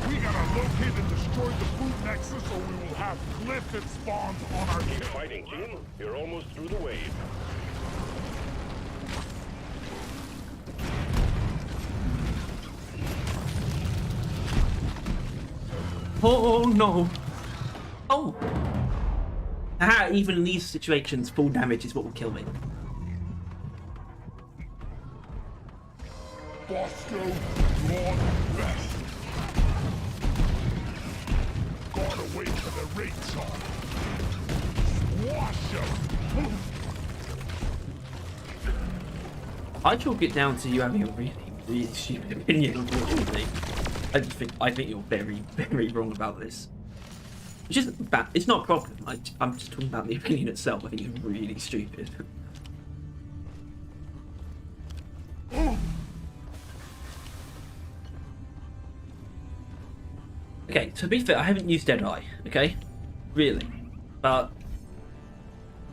We gotta locate and destroy the food nexus or we will have glyph and spawns on our Keep tail. fighting, team. You're almost through the wave. Oh no! Oh! Even in these situations, full damage is what will kill me. Bosco, Lord Best. Gotta wait for the rates on. Swash him. I chalk it down to you having a really, really stupid opinion, unfortunately. I think you're very, very wrong about this. Which isn't bad. It's not a problem. I'm just talking about the opinion itself. I think it's really stupid. Okay, to be fair, I haven't used Deadeye, okay? Really. But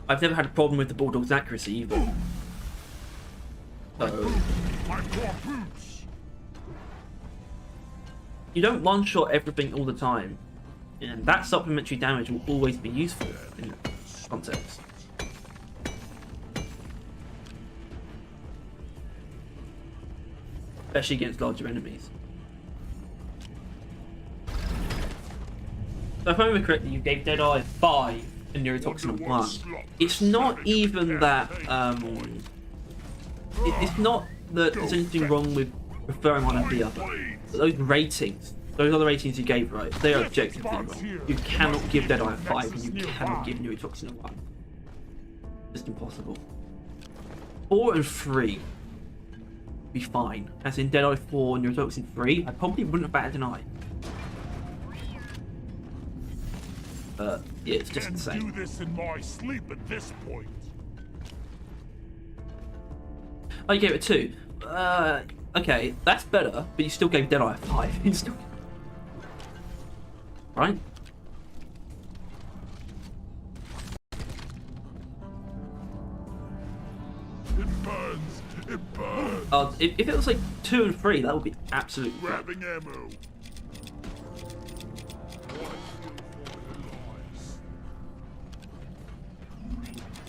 I've never had a problem with the Bulldog's accuracy either. So My poor boots. you don't one-shot everything all the time. And that supplementary damage will always be useful in that context. Especially against larger enemies. So if I remember correctly, you gave Deadeye 5 and Neurotoxin 1. It's not even that, it's not that there's anything wrong with preferring one over the other. But those ratings, those other ratings you gave, right, they are objectively wrong. You cannot give Deadeye a 5 and you cannot give Neurotoxin a 1. Just impossible. 4 and 3 be fine. As in Deadeye 4 and Neurotoxin 3, I probably wouldn't have batted an eye. But yeah, it's just insane. Do this in my sleep at this point. Oh, you gave it 2. Okay, that's better, but you still gave Deadeye a 5. You still... Right? It burns. It burns. If it was like 2 and 3, that would be absolutely great. Grabbing ammo.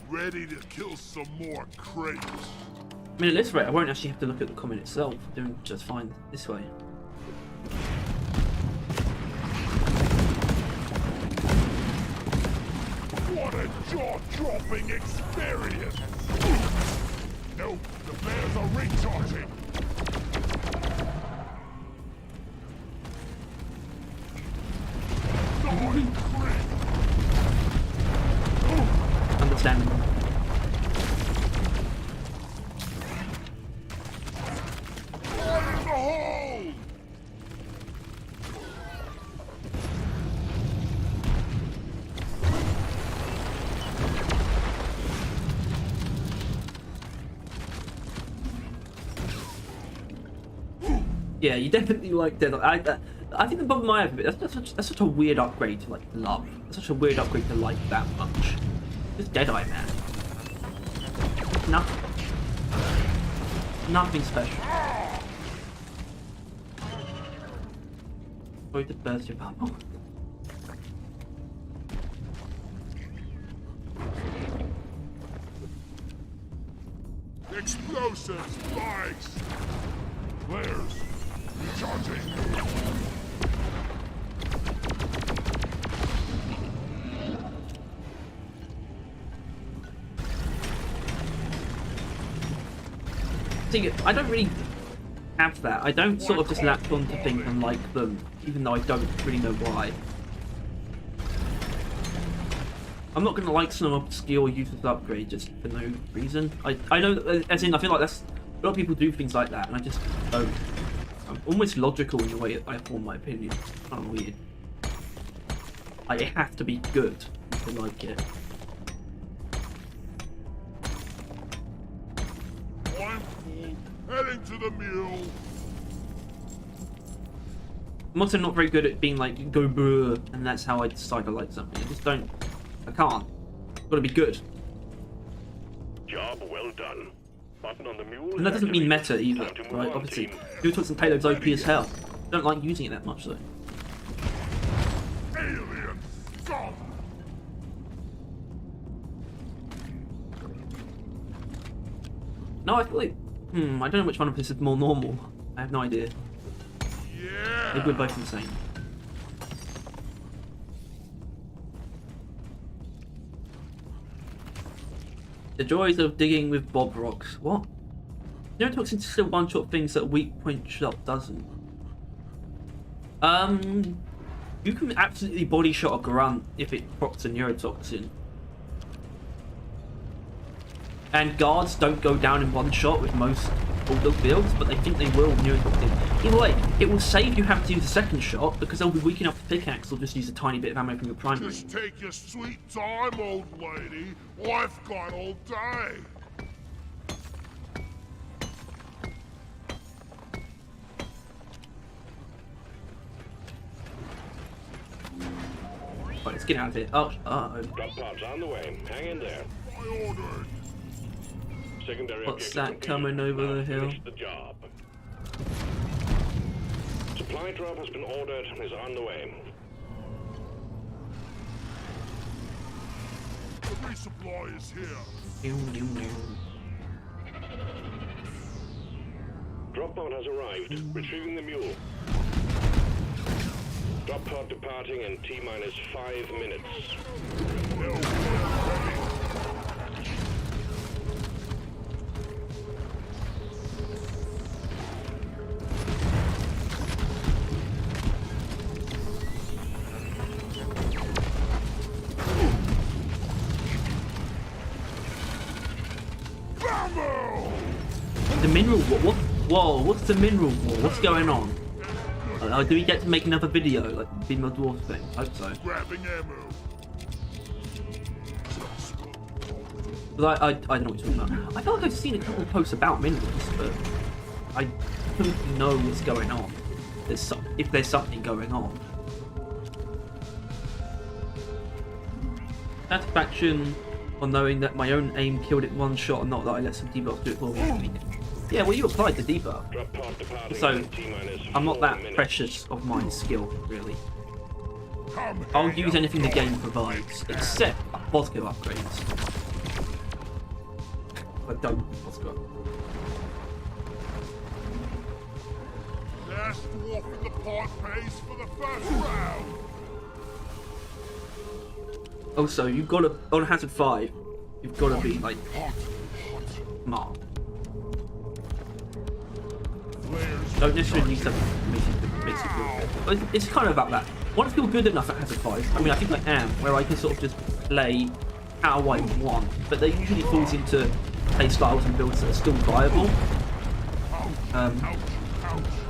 Ready to kill some more crates. I mean, at this rate, I won't actually have to look at the comment itself. I'm doing just fine this way. What a jaw-dropping experience! Nope, the bears are recharging. Understandable. Fire in the hole! Yeah, you definitely like Deadeye. I think the problem I have with it, that's such a weird upgrade to like love. That's such a weird upgrade to like that much. Just Deadeye, man. Nothing. Nothing special. Sorry to burst your bubble. Explosive spikes! Flares! Recharging! See, I don't really have that. I don't sort of just latch onto things and like them, even though I don't really know why. I'm not gonna like some obscure useless upgrade just for no reason. I know, as in, I feel like that's a lot of people do things like that, and I just don't. I'm almost logical in the way I form my opinion. It's kind of weird. Like, it has to be good to like it. I'm full. Heading to the mule. I'm also not very good at being like, go brr, and that's how I decide I like something. I just don't. I can't. It's gotta be good. Job well done. Button on the mule. And that doesn't mean meta either, right? Obviously, Neurotoxin payload's OP as hell. I don't like using it that much though. Alien scum! No, I feel like, I don't know which one of this is more normal. I have no idea. Yeah! Maybe we're both insane. The joys of digging with Bob Rocks. What? Neurotoxin still one-shot things that a weak point shot doesn't. You can absolutely body shot a grunt if it procs a neurotoxin. And guards don't go down in one shot with most bulldog builds, but they think they will with neurotoxin. Either way, it will save you having to use a second shot because they'll be weak enough to pickaxe or just use a tiny bit of ammo from your primary. Just take your sweet time, old lady. I've got all day. Right, let's get out of here. Oh, Drop pods on the way. Hang in there. I ordered. Secondary what's objective that complete. coming over Now the hill? finish the job. Supply drop has been ordered and is on the way. The resupply is here. Drop pod has arrived. Retrieving the mule. Drop pod departing in T-minus 5 minutes. The mineral war? What? Whoa, what's the mineral war? What's going on? Do we get to make another video, like the Female Dwarf thing? I hope so. Grabbing ammo. But I don't know what you're talking about. I feel like I've seen a couple of posts about minerals, but I don't know what's going on. If there's something going on. Satisfaction on knowing that my own aim killed it one shot and not that I let some debuff do it for me. Yeah, well, you applied the debuff. Drop pod departing So, in T-minus I'm not 4 that minutes. precious of my skill, really. Come I'll here, use you anything the game bloody provides, big except Bosco upgrades. I don't use Bosco. Last dwarf in the pod pays for the first round. Also, you've got to, on Hazard 5, you've got to be, like, smart. Don't necessarily need something that makes you feel good. But it's kind of about that. I want to feel good enough at Hazard 5. I mean, I think I am, where I can sort of just play how I want. But that usually falls into play styles and builds that are still viable. I'm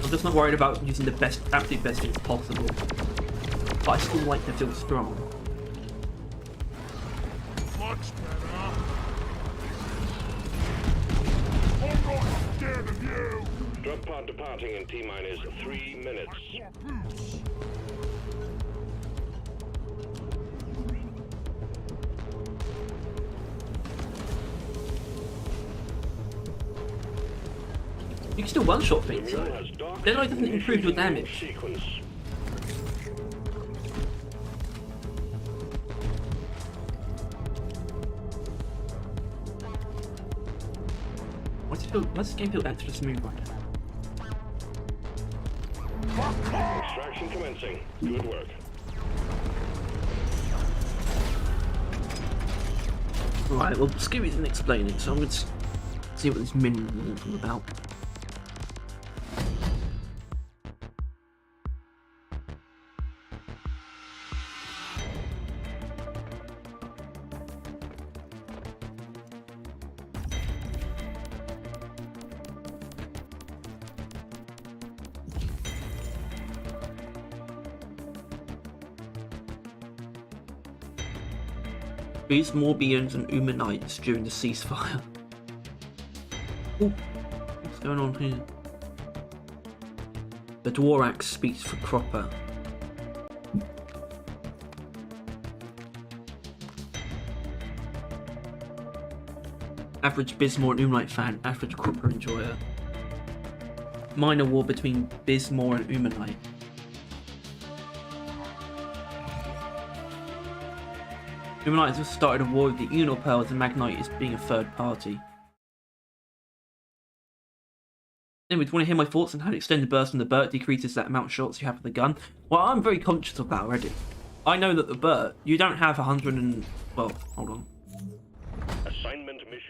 just not worried about using the best, absolute best things possible. But I still like to feel strong. Much better. I'm not scared of you. Drop pod departing in T-minus 3 minutes. You can still one-shot The things, mule though. has docked. Then it doesn't improve your Initiating damage. Sequence. Why does this game feel extra smooth right now? Extraction commencing. Good work. Right, well, Scooby didn't explain it, so I'm going to see what this mineral is all about. These Morbians and Umanites during the ceasefire. Ooh, what's going on here? The Dworak speaks for Cropper. Average Bismore and Umanite fan, average Cropper enjoyer. Minor war between Bismore and Umanite. Umanite has just started a war with the Unor Pearls and Magnite is being a third party. Anyway, do you want to hear my thoughts on how the extended burst from the Burt decreases that amount of shots you have with the gun? Well, I'm very conscious of that already. I know that the Burt, you don't have 100 and... well, hold on. Assignment mission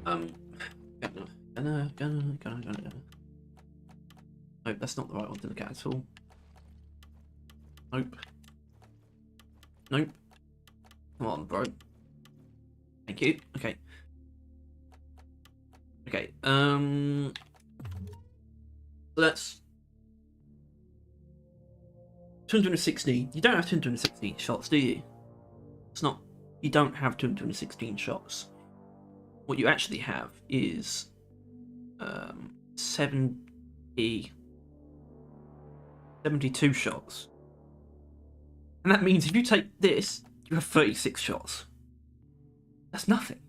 Um, gonna. Nope, that's not the right one to look at all. Nope. Nope. Come on, bro. Thank you. Okay. Okay. Let's. 260. You don't have 216 shots, do you? It's not. You don't have 216 shots. What you actually have is 72 shots. And that means if you take this, you have 36 shots. That's nothing.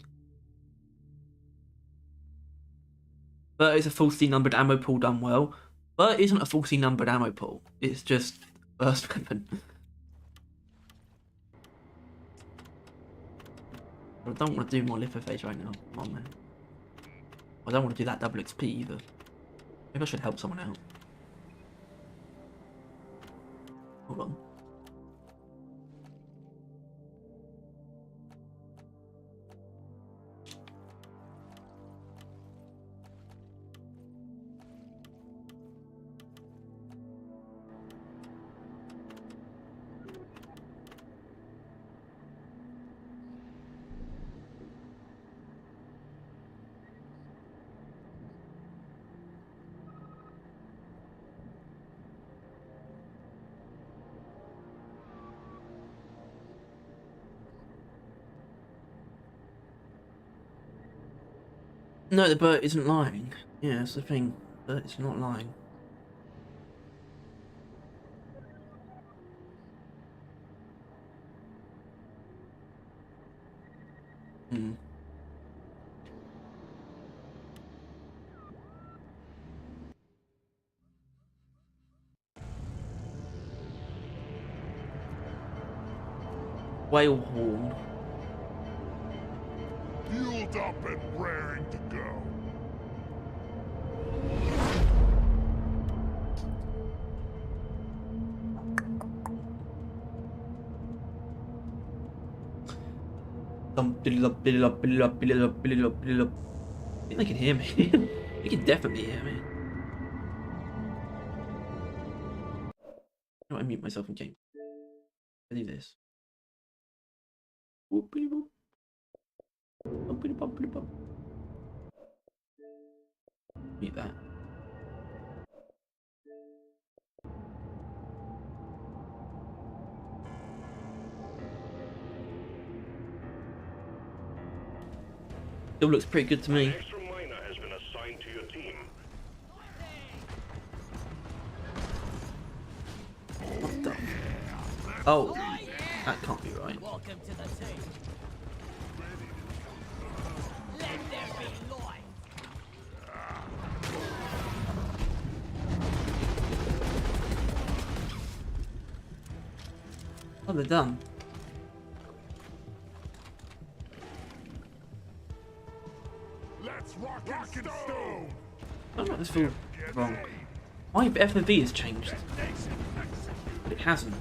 But it's a falsely numbered ammo pool done well. But it isn't a falsely numbered ammo pool. It's just first weapon. I don't want to do more litho phase right now. Come on, man. I don't want to do that double XP either. Maybe I should help someone out. Hold on. No, the bird isn't lying. Yeah, that's the thing. Bird is not lying. Hmm. Whale horn. Fueled up and raring to go. I think they can hear me. They can definitely hear me. I mute myself in game. I do this. Mute that. Still looks pretty good to me. An extra miner has been assigned to your team. What the? Oh, that can't be right. Welcome to the team. Let there be light. Oh, they're done. Let's rock and stone. I don't know, this feels wrong. My FOV has changed, but it hasn't.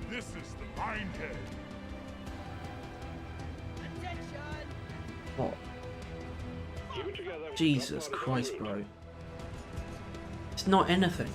This is the Mindhead. What? You together. Jesus Christ, bro. It's not anything.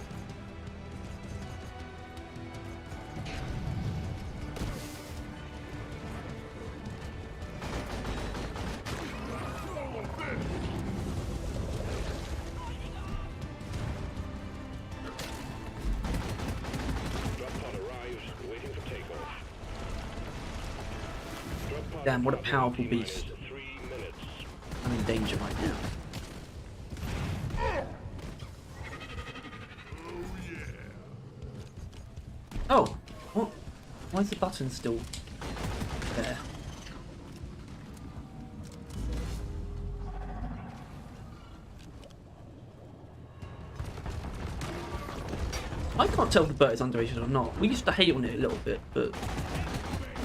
Damn, what a powerful beast. 3 minutes. I'm in danger right now. Oh, what? Why is the button still there? I can't tell if the Burt is underrated or not. We used to hate on it a little bit, but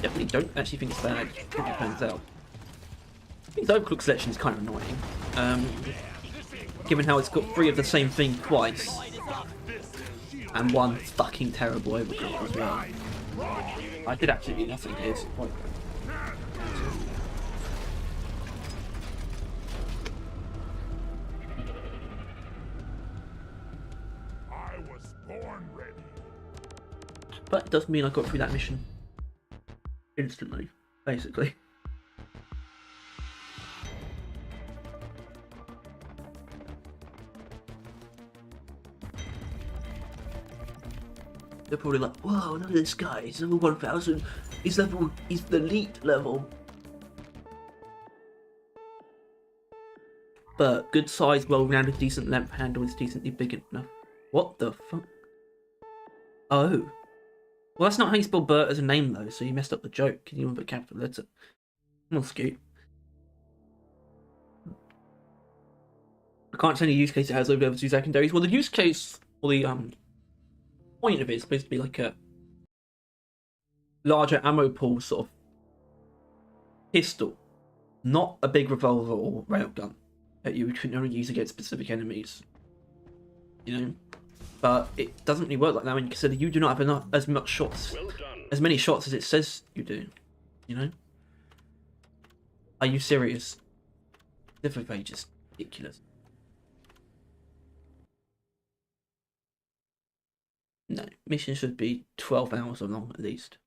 definitely don't actually think it's bad. It turns out. I think the overclock selection is kind of annoying, given how it's got 3 of the same thing twice, and 1 fucking terrible overclock as well. I did absolutely nothing here. It's quite I was born ready. But it does mean I got through that mission instantly, basically. They're probably like, whoa, look at this guy, he's level 1000, he's the elite level. But good size, well-rounded, decent length handle is decently big enough. What the fuck? Oh. Well, that's not how you spell Burt as a name, though, so you messed up the joke. Can you even put a capital letter? Come on, Scoot. I can't see any use case it has over 2 secondaries. Well, the use case, or the point of it is supposed to be like a larger ammo pool sort of pistol, not a big revolver or railgun that you can only use against specific enemies. You know? But it doesn't really work like that when you consider you do not have as much shots, as many shots as it says you do. You know? Are you serious? The page is ridiculous. No, mission should be 12 hours long at least.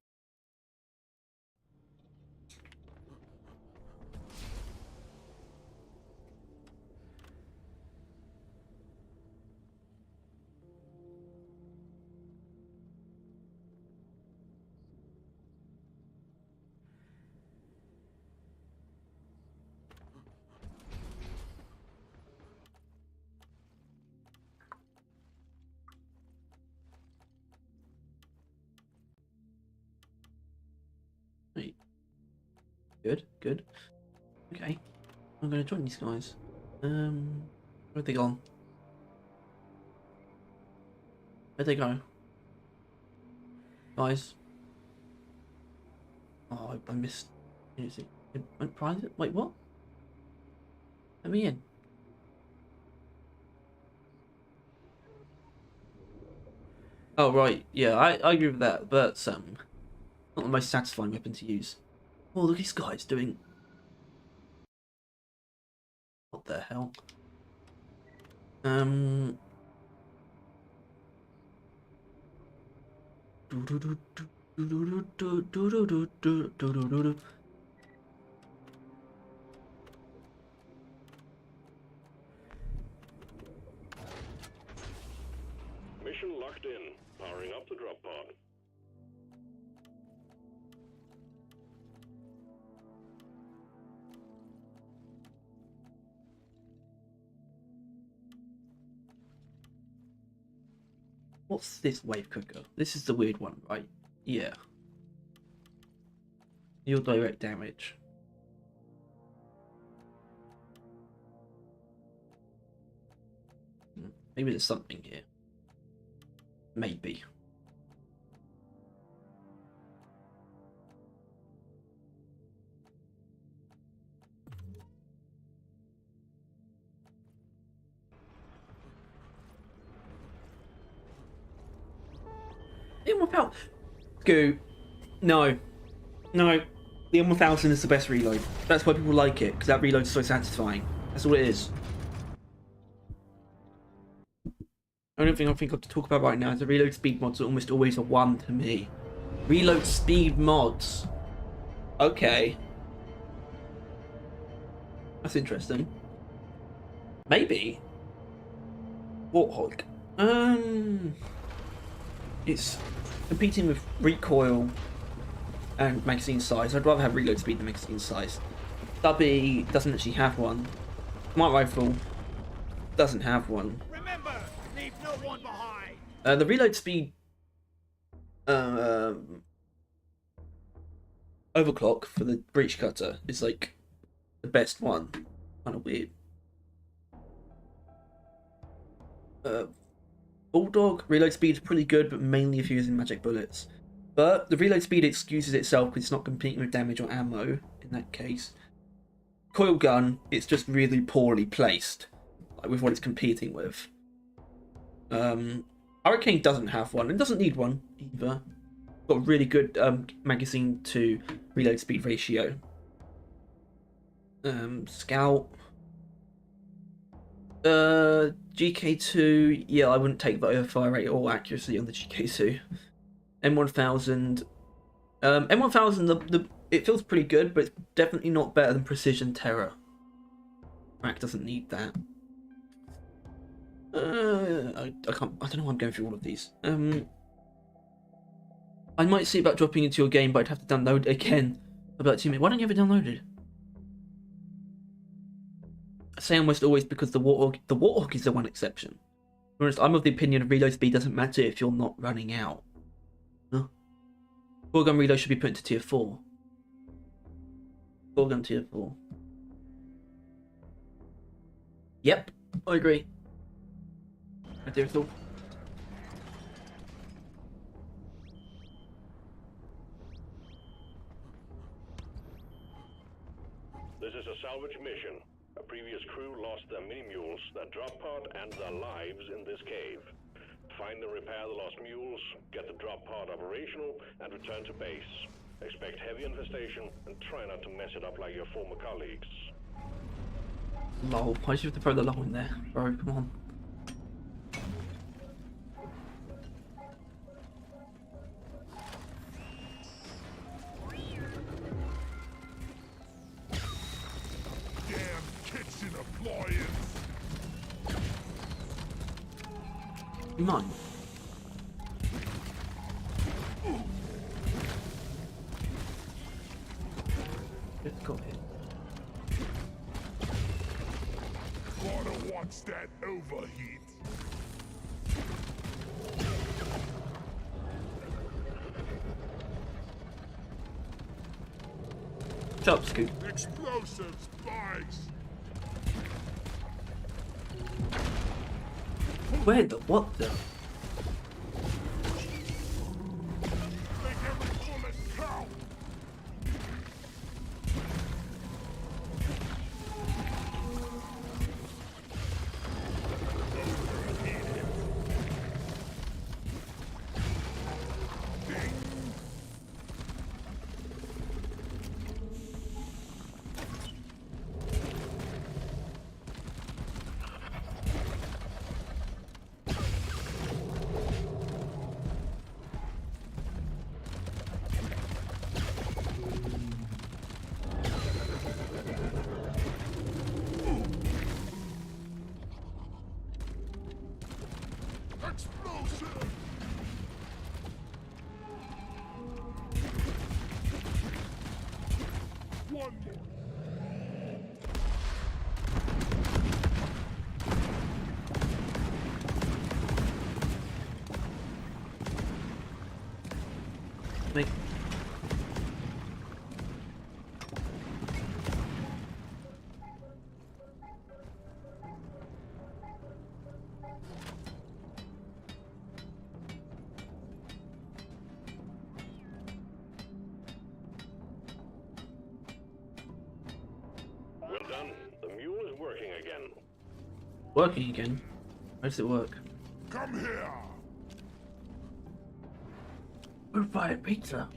Right. Good. Okay. I'm gonna join these guys. Where'd they gone? Where'd they go? Guys. Oh, I missed. Is it went private? Wait, what? Let me in. Oh, right. Yeah, I agree with that, but not the most satisfying weapon to use. Oh, look, this guy's doing. What the hell? Mission locked in. Powering up the drop pod. What's this wave cooker? This is the weird one, right? Yeah. Your direct damage. Maybe there's something here. Maybe. M1000. Goo. No. The M1000 is the best reload. That's why people like it, because that reload is so satisfying. That's all it is. The only thing I think of to talk about right now is the reload speed mods are almost always a 1 to me. Reload speed mods. Okay. That's interesting. Maybe. Warthog. It's competing with recoil and magazine size. I'd rather have reload speed than magazine size. Stubby doesn't actually have one. Smart rifle doesn't have one. Remember, leave no one behind. The reload speed overclock for the breach cutter is like the best one. Kind of weird. Bulldog reload speed is pretty good, but mainly if you're using magic bullets. But the reload speed excuses itself because it's not competing with damage or ammo in that case. Coil gun, it's just really poorly placed, like with what it's competing with. Hurricane doesn't have one, and doesn't need one either. Got a really good magazine to reload speed ratio. Scout. GK2, yeah, I wouldn't take the overfire rate or accuracy on the GK2. M1000. M1000, it feels pretty good, but it's definitely not better than Precision Terror. Rack doesn't need that. I don't know why I'm going through all of these. I might see about dropping into your game, but I'd have to download it again. About 2 minutes. Why don't you have it downloaded? I say almost always because the Warthog is the one exception. Whereas I'm of the opinion of reload speed doesn't matter if you're not running out. Huh? Core gun reload should be put into tier 4. Core gun tier 4. Yep, I agree. Right there, all. This is a salvage mission. A previous crew lost their mini-mules, their drop pod, and their lives in this cave. Find and repair the lost mules, get the drop pod operational, and return to base. Expect heavy infestation, and try not to mess it up like your former colleagues. Lol, why did you have to throw the lol in there? Bro, come on. Mine. Let's go ahead. Gotta watch that overheat. Shut up, Scoot. Explosive spikes. Where the what the? Make every bullet count. Explosive! One more. Make. Well done. The mule is working again. Working again? How does it work? Come here. We'll buy a pizza.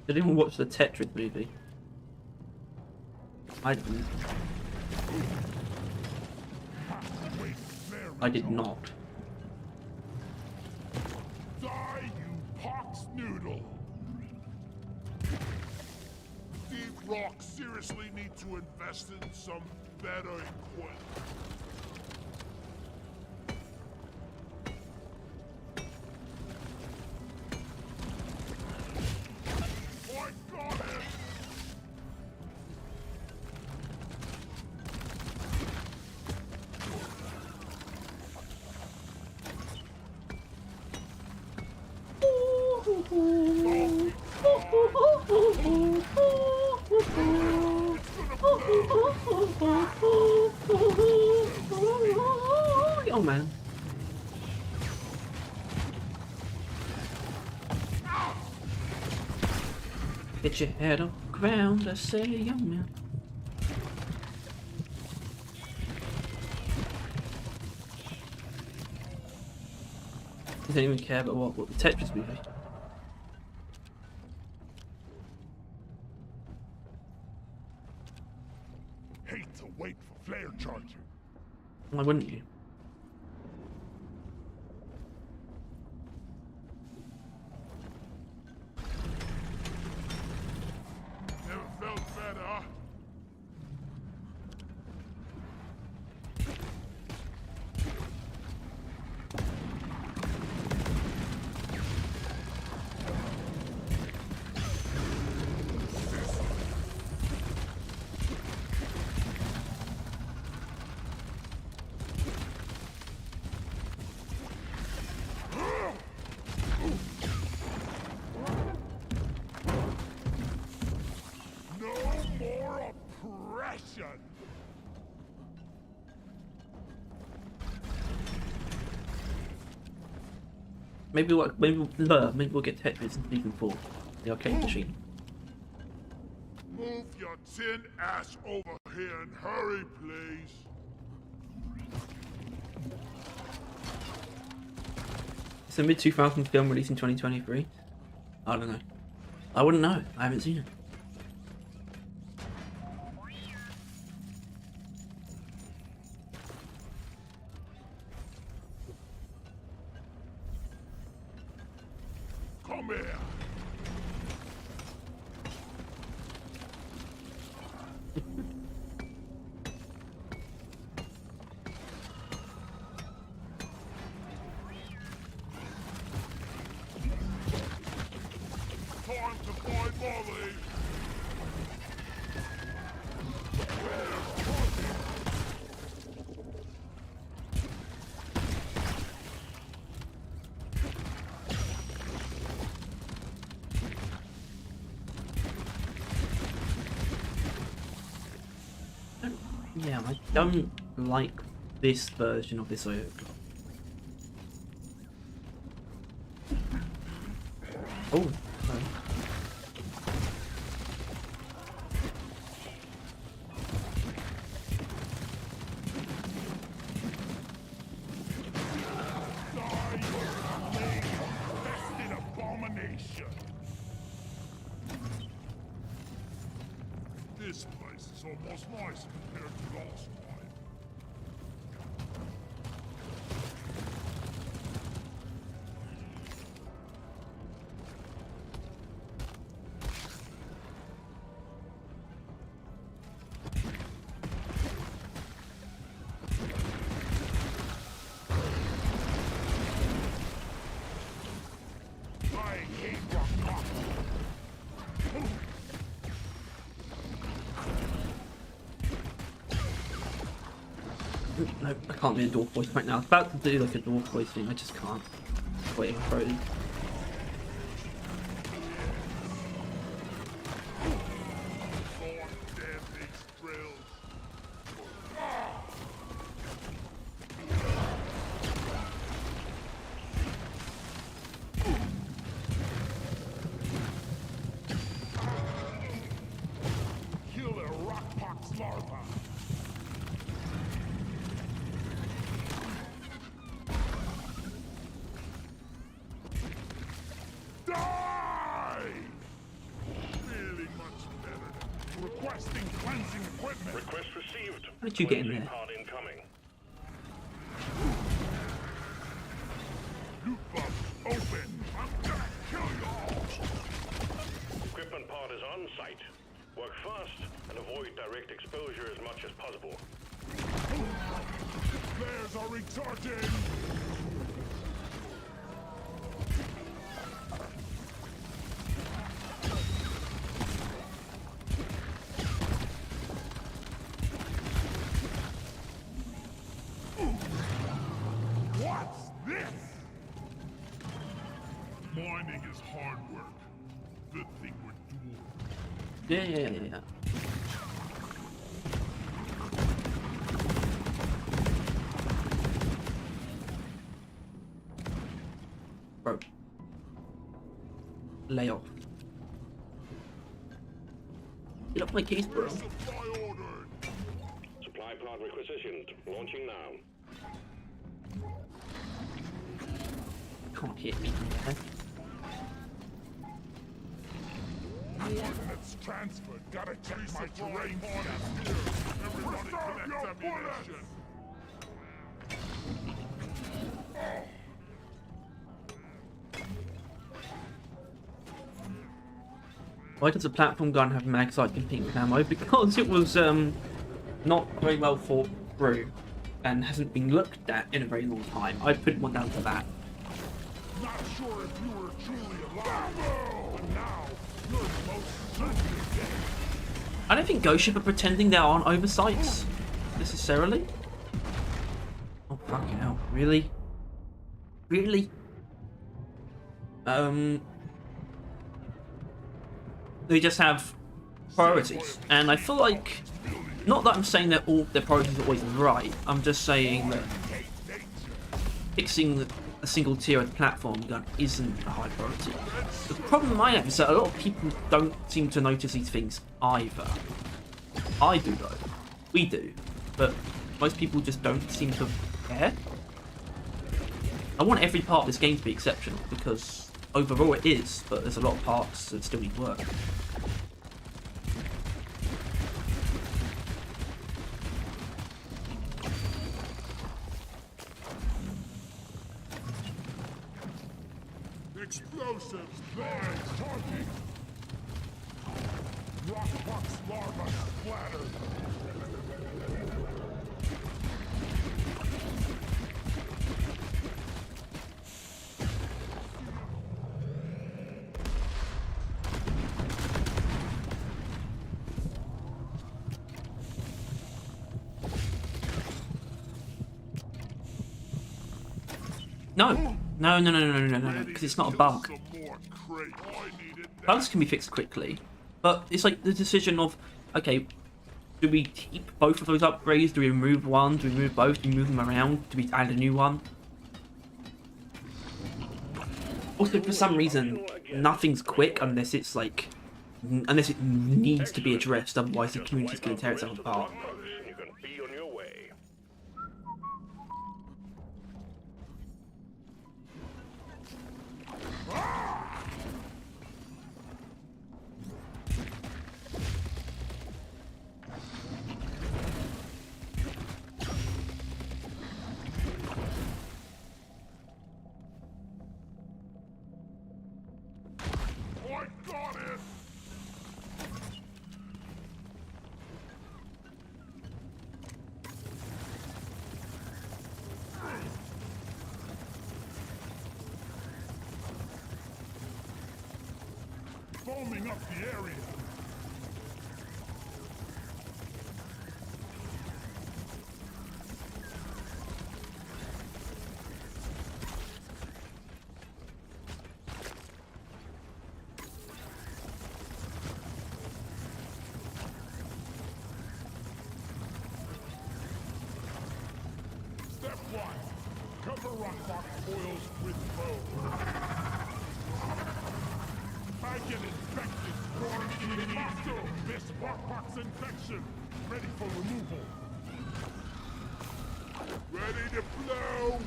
Did anyone watch the Tetris movie? I didn't. Wait, there I did not. Die, you pox noodle. Rock seriously need to invest in some better equipment. I got him! Oh man. Get your head off the ground, I say, young man. He doesn't even care about what the Tetris movie. Hate to wait for flare charger. Why wouldn't you? Never felt better. No more oppression. Maybe we'll get Tetris in season 4, the arcade machine. Move your tin ass over here and hurry, please. It's a mid-2000s film released in 2023. I don't know. I wouldn't know. I haven't seen it. Come here. Time to find Molly. Yeah, I don't like this version of this Oyo clock. Oh, sorry. Infested abomination. This place is almost nice compared to last time. I hate rock. No, I can't do a dwarf voice right now. I was about to do like a dwarf voice thing, I just can't. Wait, I'm frozen. Damn these drills. Kill a rockpox larva. Die! Feeling much better. Requesting cleansing equipment. Request received. How did you get in Cleansing there? pod incoming. Loot box open. I'm gonna kill you all. Equipment pod is on site. Work fast and avoid direct exposure as much as possible. Flares are recharging! What's this? Mining is hard work. Good thing we're dual. Yeah. Bro. Lay off. Get off my case, bro. Supply ordered. Supply pod requisitioned. Launching now. Can't hit me from there. Coordinates transferred. Gotta check my terrain stats here. Everybody collect ammunition. Why does a platform gun have mag-sight and pink ammo? Because it was not very well thought through and hasn't been looked at in a very long time. I'd put one down to that. Not sure if you were truly alive, but now you're the most sensitive game. I don't think Ghost Ship are pretending there aren't oversights necessarily. Oh fucking hell! Really? Really? They just have priorities, and I feel like, not that I'm saying that all their priorities are always right. I'm just saying that fixing a single tier of the platform gun isn't a high priority. The problem I have is that a lot of people don't seem to notice these things either. I do though. We do. But most people just don't seem to care. I want every part of this game to be exceptional, because overall it is, but there's a lot of parts that still need work. Explosives, bags, talking. Rockbox larva splattered. No, because it's not a bug. Some more crate. I needed that. Bugs can be fixed quickly, but it's like the decision of, okay, do we keep both of those upgrades? Do we remove one? Do we remove both? Do we move them around? Do we add a new one? Also, for some reason, nothing's quick unless it's like, unless it needs to be addressed. Otherwise, the community's going to tear itself apart. You can be on your way. I got it. Foaming up the area. Step one, cover rockbox oils with foam. I get infected, quarantine hostile. This rockbox infection, ready for removal. Ready to blow.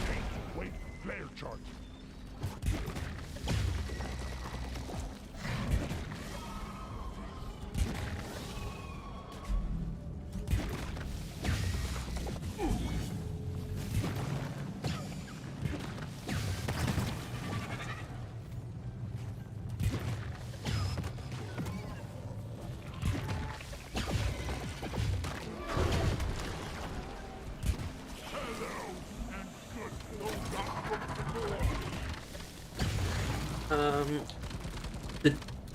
Hey, wait, flare charge.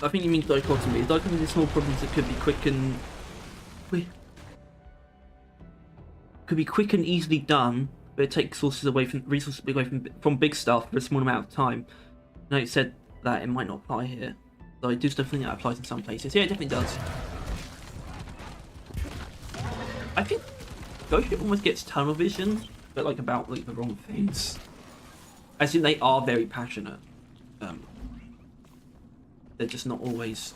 I think you mean dichotomy. Dichotomy is small problems that could be quick and easily done, but it takes resources away from big stuff for a small amount of time. Now it said that it might not apply here, though I do still think that applies in some places. Yeah, it definitely does. I think Ghost Ship almost gets tunnel vision, but like about like the wrong things. As in, they are very passionate. They're just not always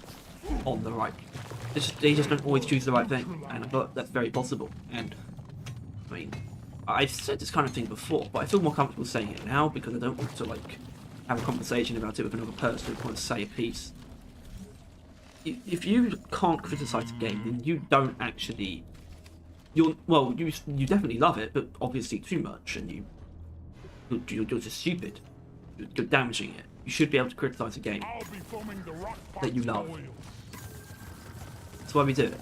on the right. They just don't always choose the right thing, and I thought that's very possible. And I mean, I've said this kind of thing before, but I feel more comfortable saying it now because I don't want to like have a conversation about it with another person who wants to say a piece. If you can't criticize a game, then you don't actually. You definitely love it, but obviously too much, and you're just stupid. You're damaging it. You should be able to criticize a game that you love. That's why we do it,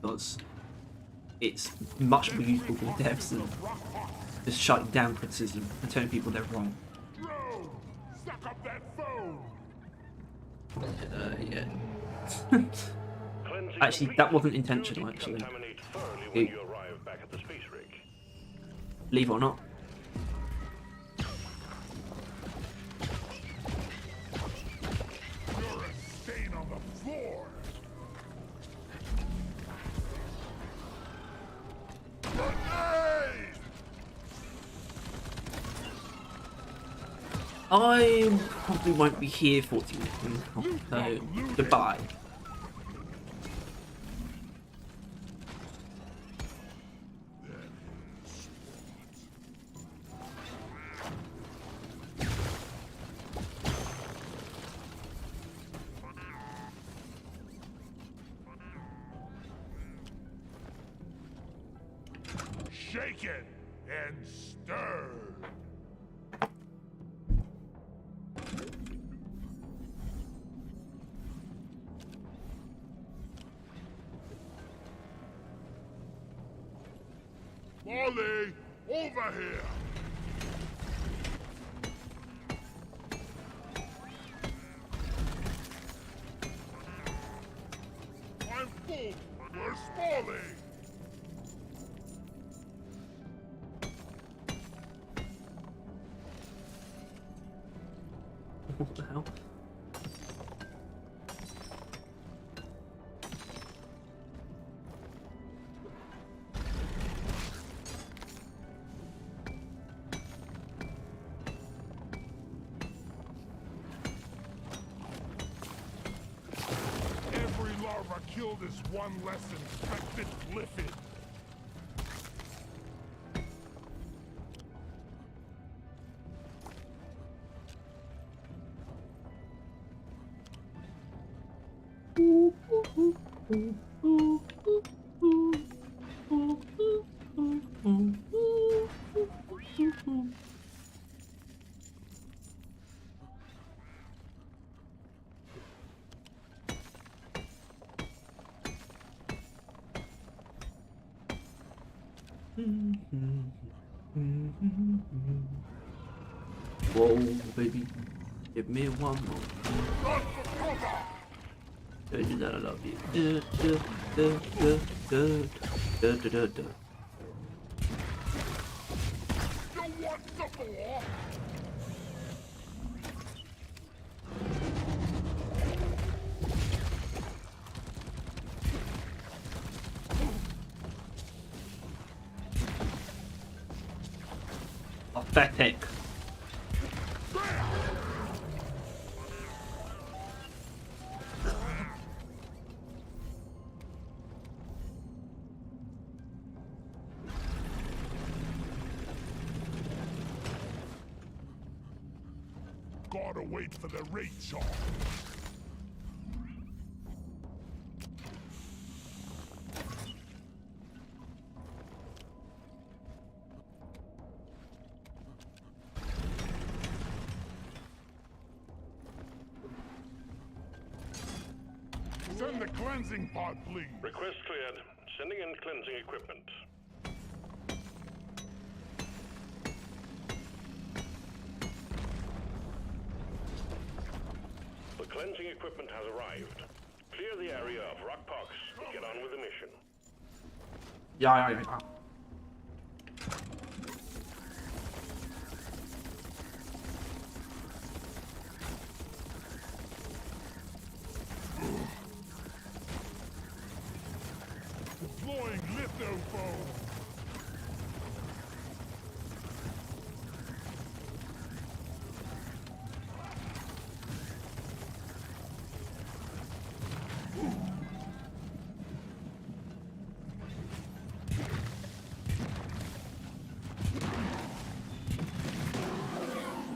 because it's much more useful for the devs than just shutting down criticism and telling people they're wrong. Yeah. Actually, that wasn't intentional. Actually, believe it or not. I probably won't be here 40 minutes, so goodbye. Shake it and stir. Molly, over here! I'm full! Where's Molly? What the hell? Every larva killed is one less infected glyphid. Whoa, baby, give me one more. Told you that I love you. You want the law? Pathetic. Gotta wait for the raid charge. Send the cleansing pod, please. Request cleared. Sending in cleansing equipment. cleansing equipment has arrived. Clear the area of rock pox and get on with the mission. Yeah. Deploying lithophone.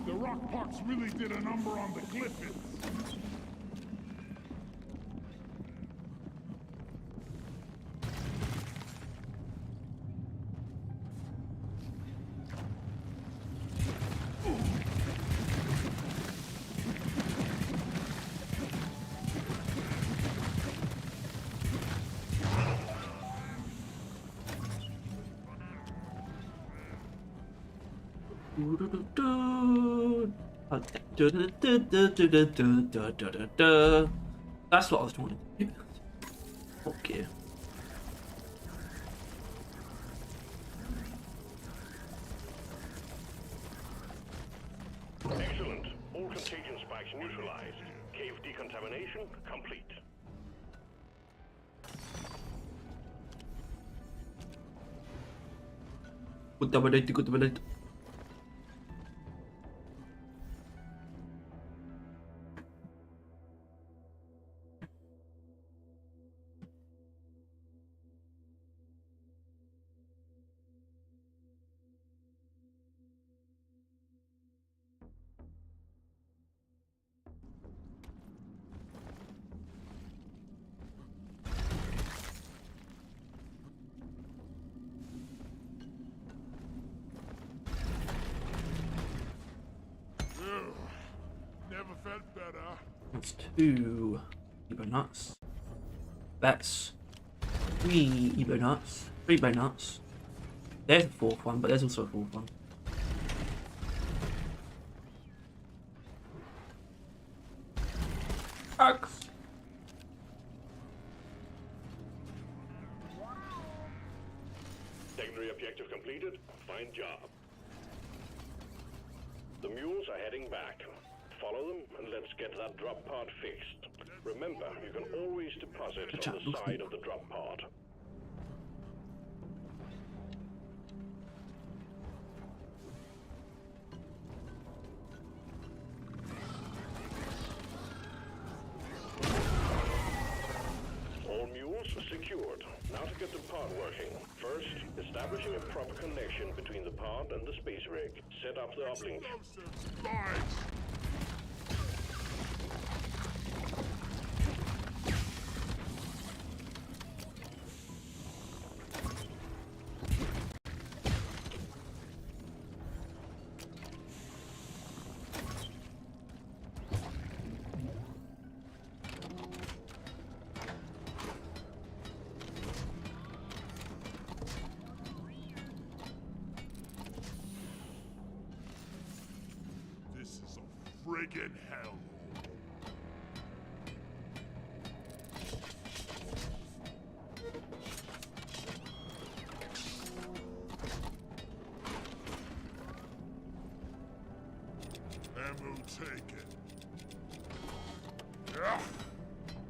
The rock pox really did a number on the Clifford. That's what I was trying to do. Okay. Excellent. All contagion spikes neutralized. Cave decontamination complete. Good. Never felt better. That's 2 Evo nuts. That's 3 Evo nuts. 3 bow nuts. There's a 4th one, but there's also a 4th one. Axe. Secondary objective completed. Fine job. The mules are heading back. Follow them and let's get that drop pod fixed. Remember, you can always deposit on the side of the drop pod. All mules secured. Now to get the pod working. First, establishing a proper connection between the pod and the space rig. Set up the uplink. Explosives, guys. This is a friggin' hell. Ammo taken. Yeah.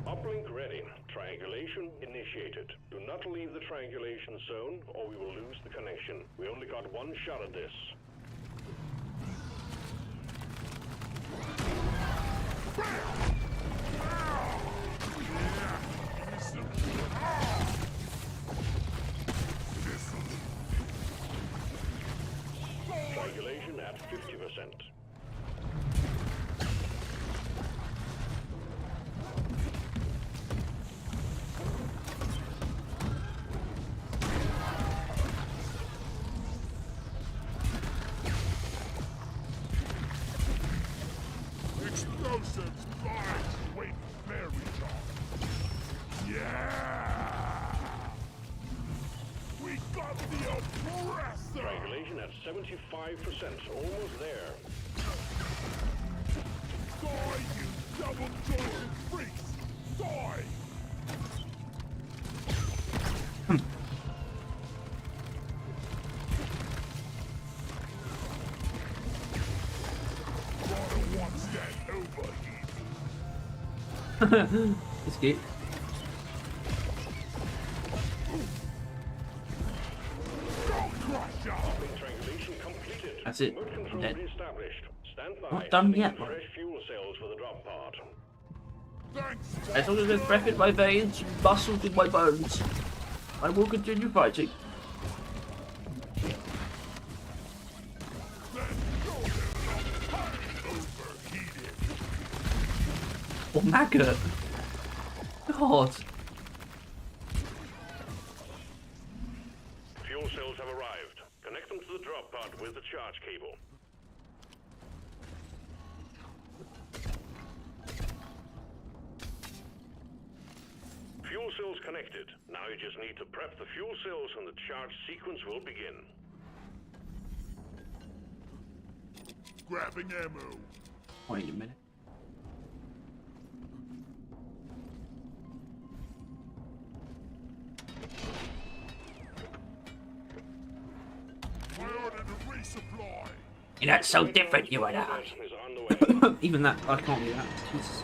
Uplink ready. Triangulation initiated. Do not leave the triangulation zone or we will lose the connection. We only got one shot at this. Triangulation at 50%. Explosives, guys. Wait, very talk. Yeah. We got the oppressor. Triangulation at 75%. Almost there. Die, you Double-jointed freaks! Die! Water wants that overheat. It's good. Triangulation completed. That's it. Remote I'm control dead. reestablished. Stand by. Not done Sending yet, in though. fresh fuel cells for the drop pod. Thanks, As long as there's breath in my veins, muscles in my bones, I will continue fighting. Oh, maggot! God! Fuel cells have arrived. Connect them to the drop pod with the charge cable. Fuel cells connected. Now you just need to prep the fuel cells and the charge sequence will begin. Grabbing ammo. Wait a minute. I ordered a resupply. You're not so different, you and I. Is on the way. Even that, I can't do that. Jesus.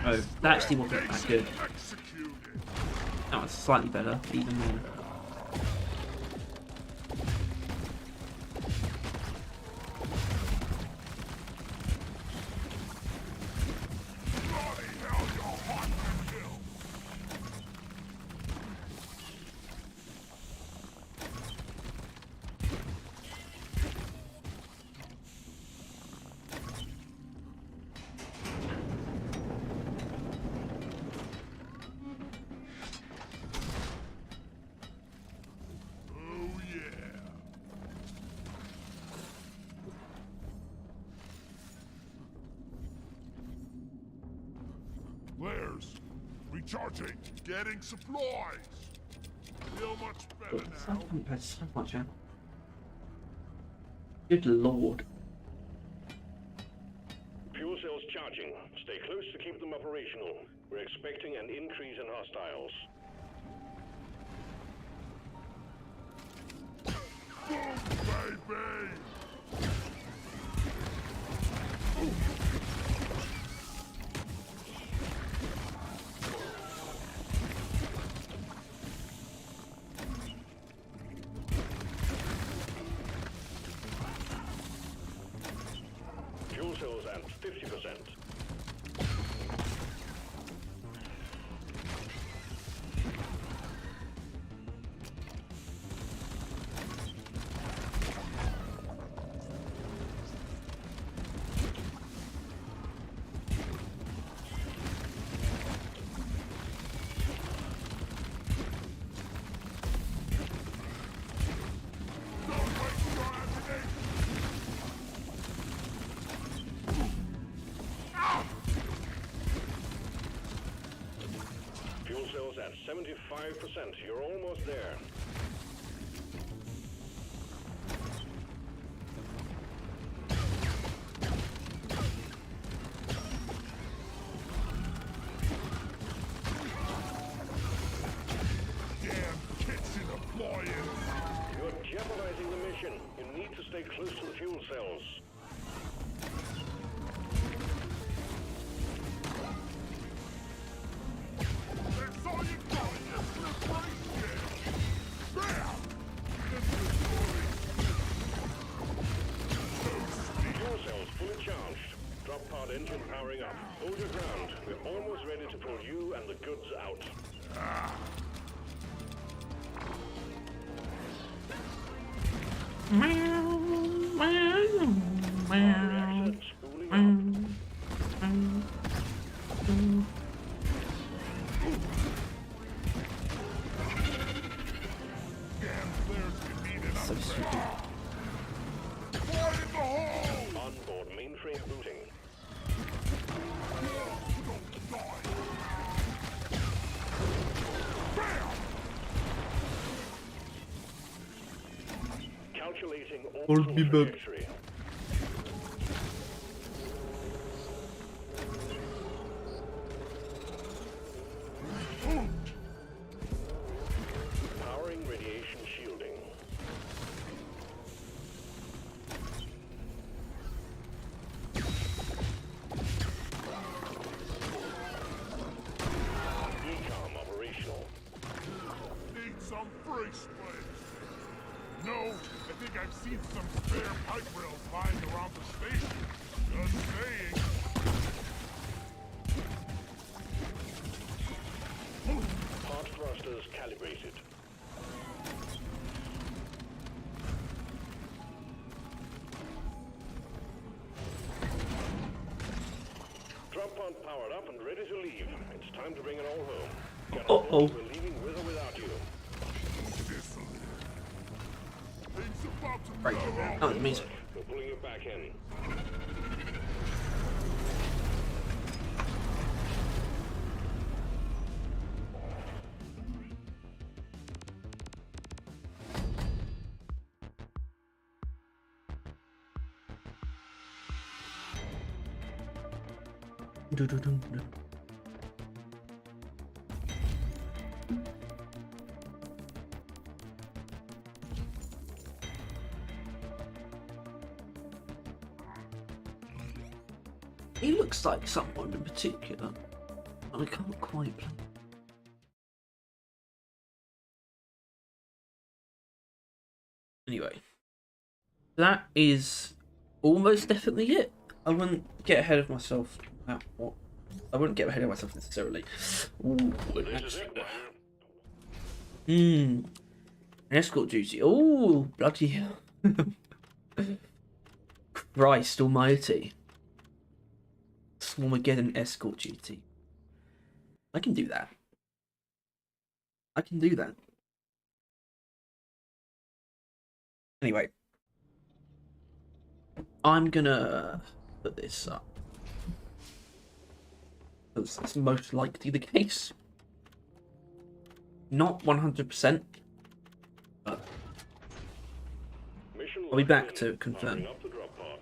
Oh, that actually wasn't that good. Executed. That was slightly better, even then. Bloody hell, you're hot to kill. Oh yeah. Flares. Recharging. Getting supplies. Feel much better now. That's so much ammo. Good lord. Fuel cells charging. Stay close to keep them operational. We're expecting an increase in hostiles. Boom, baby! Fuel cells at 50%. Fuel cells at 75%. You're almost there. Damn kits in appliance. You're jeopardizing the mission. You need to stay close to the fuel cells. That's all you got. You slip right in. Bam! Fuel cells fully charged. Drop pod engine powering up. Hold your ground. We're almost ready to pull you and the goods out. Reactor spooling up. Damn flares can need an So stupid. Fire in the hole! Onboard mainframe booting. Don't die. Bam! Modulating Or orbital be back. trajectory. Powering radiation shielding. Ecom operational. Need some free space. No, I think I've seen some spare pipe rails lying around the station. Just saying. Pod thrusters calibrated. Drop pod powered up and ready to leave. It's time to bring it all home. Get on board. We're leaving with or without you. Things about to Right. go. Oh, amazing. We're pulling you back in. Do-do-do-do. He looks like someone in particular, and I can't quite place. Anyway, that is almost definitely it. I wouldn't get ahead of myself. What? I wouldn't get ahead of myself necessarily. Ooh, escort duty. Oh, bloody hell. Christ almighty. Swarmageddon escort duty. I can do that. I can do that. Anyway. I'm gonna put this up. Because that's most likely the case. Not 100%. But Mission I'll be back locked to in. confirm. Powering up the drop pod.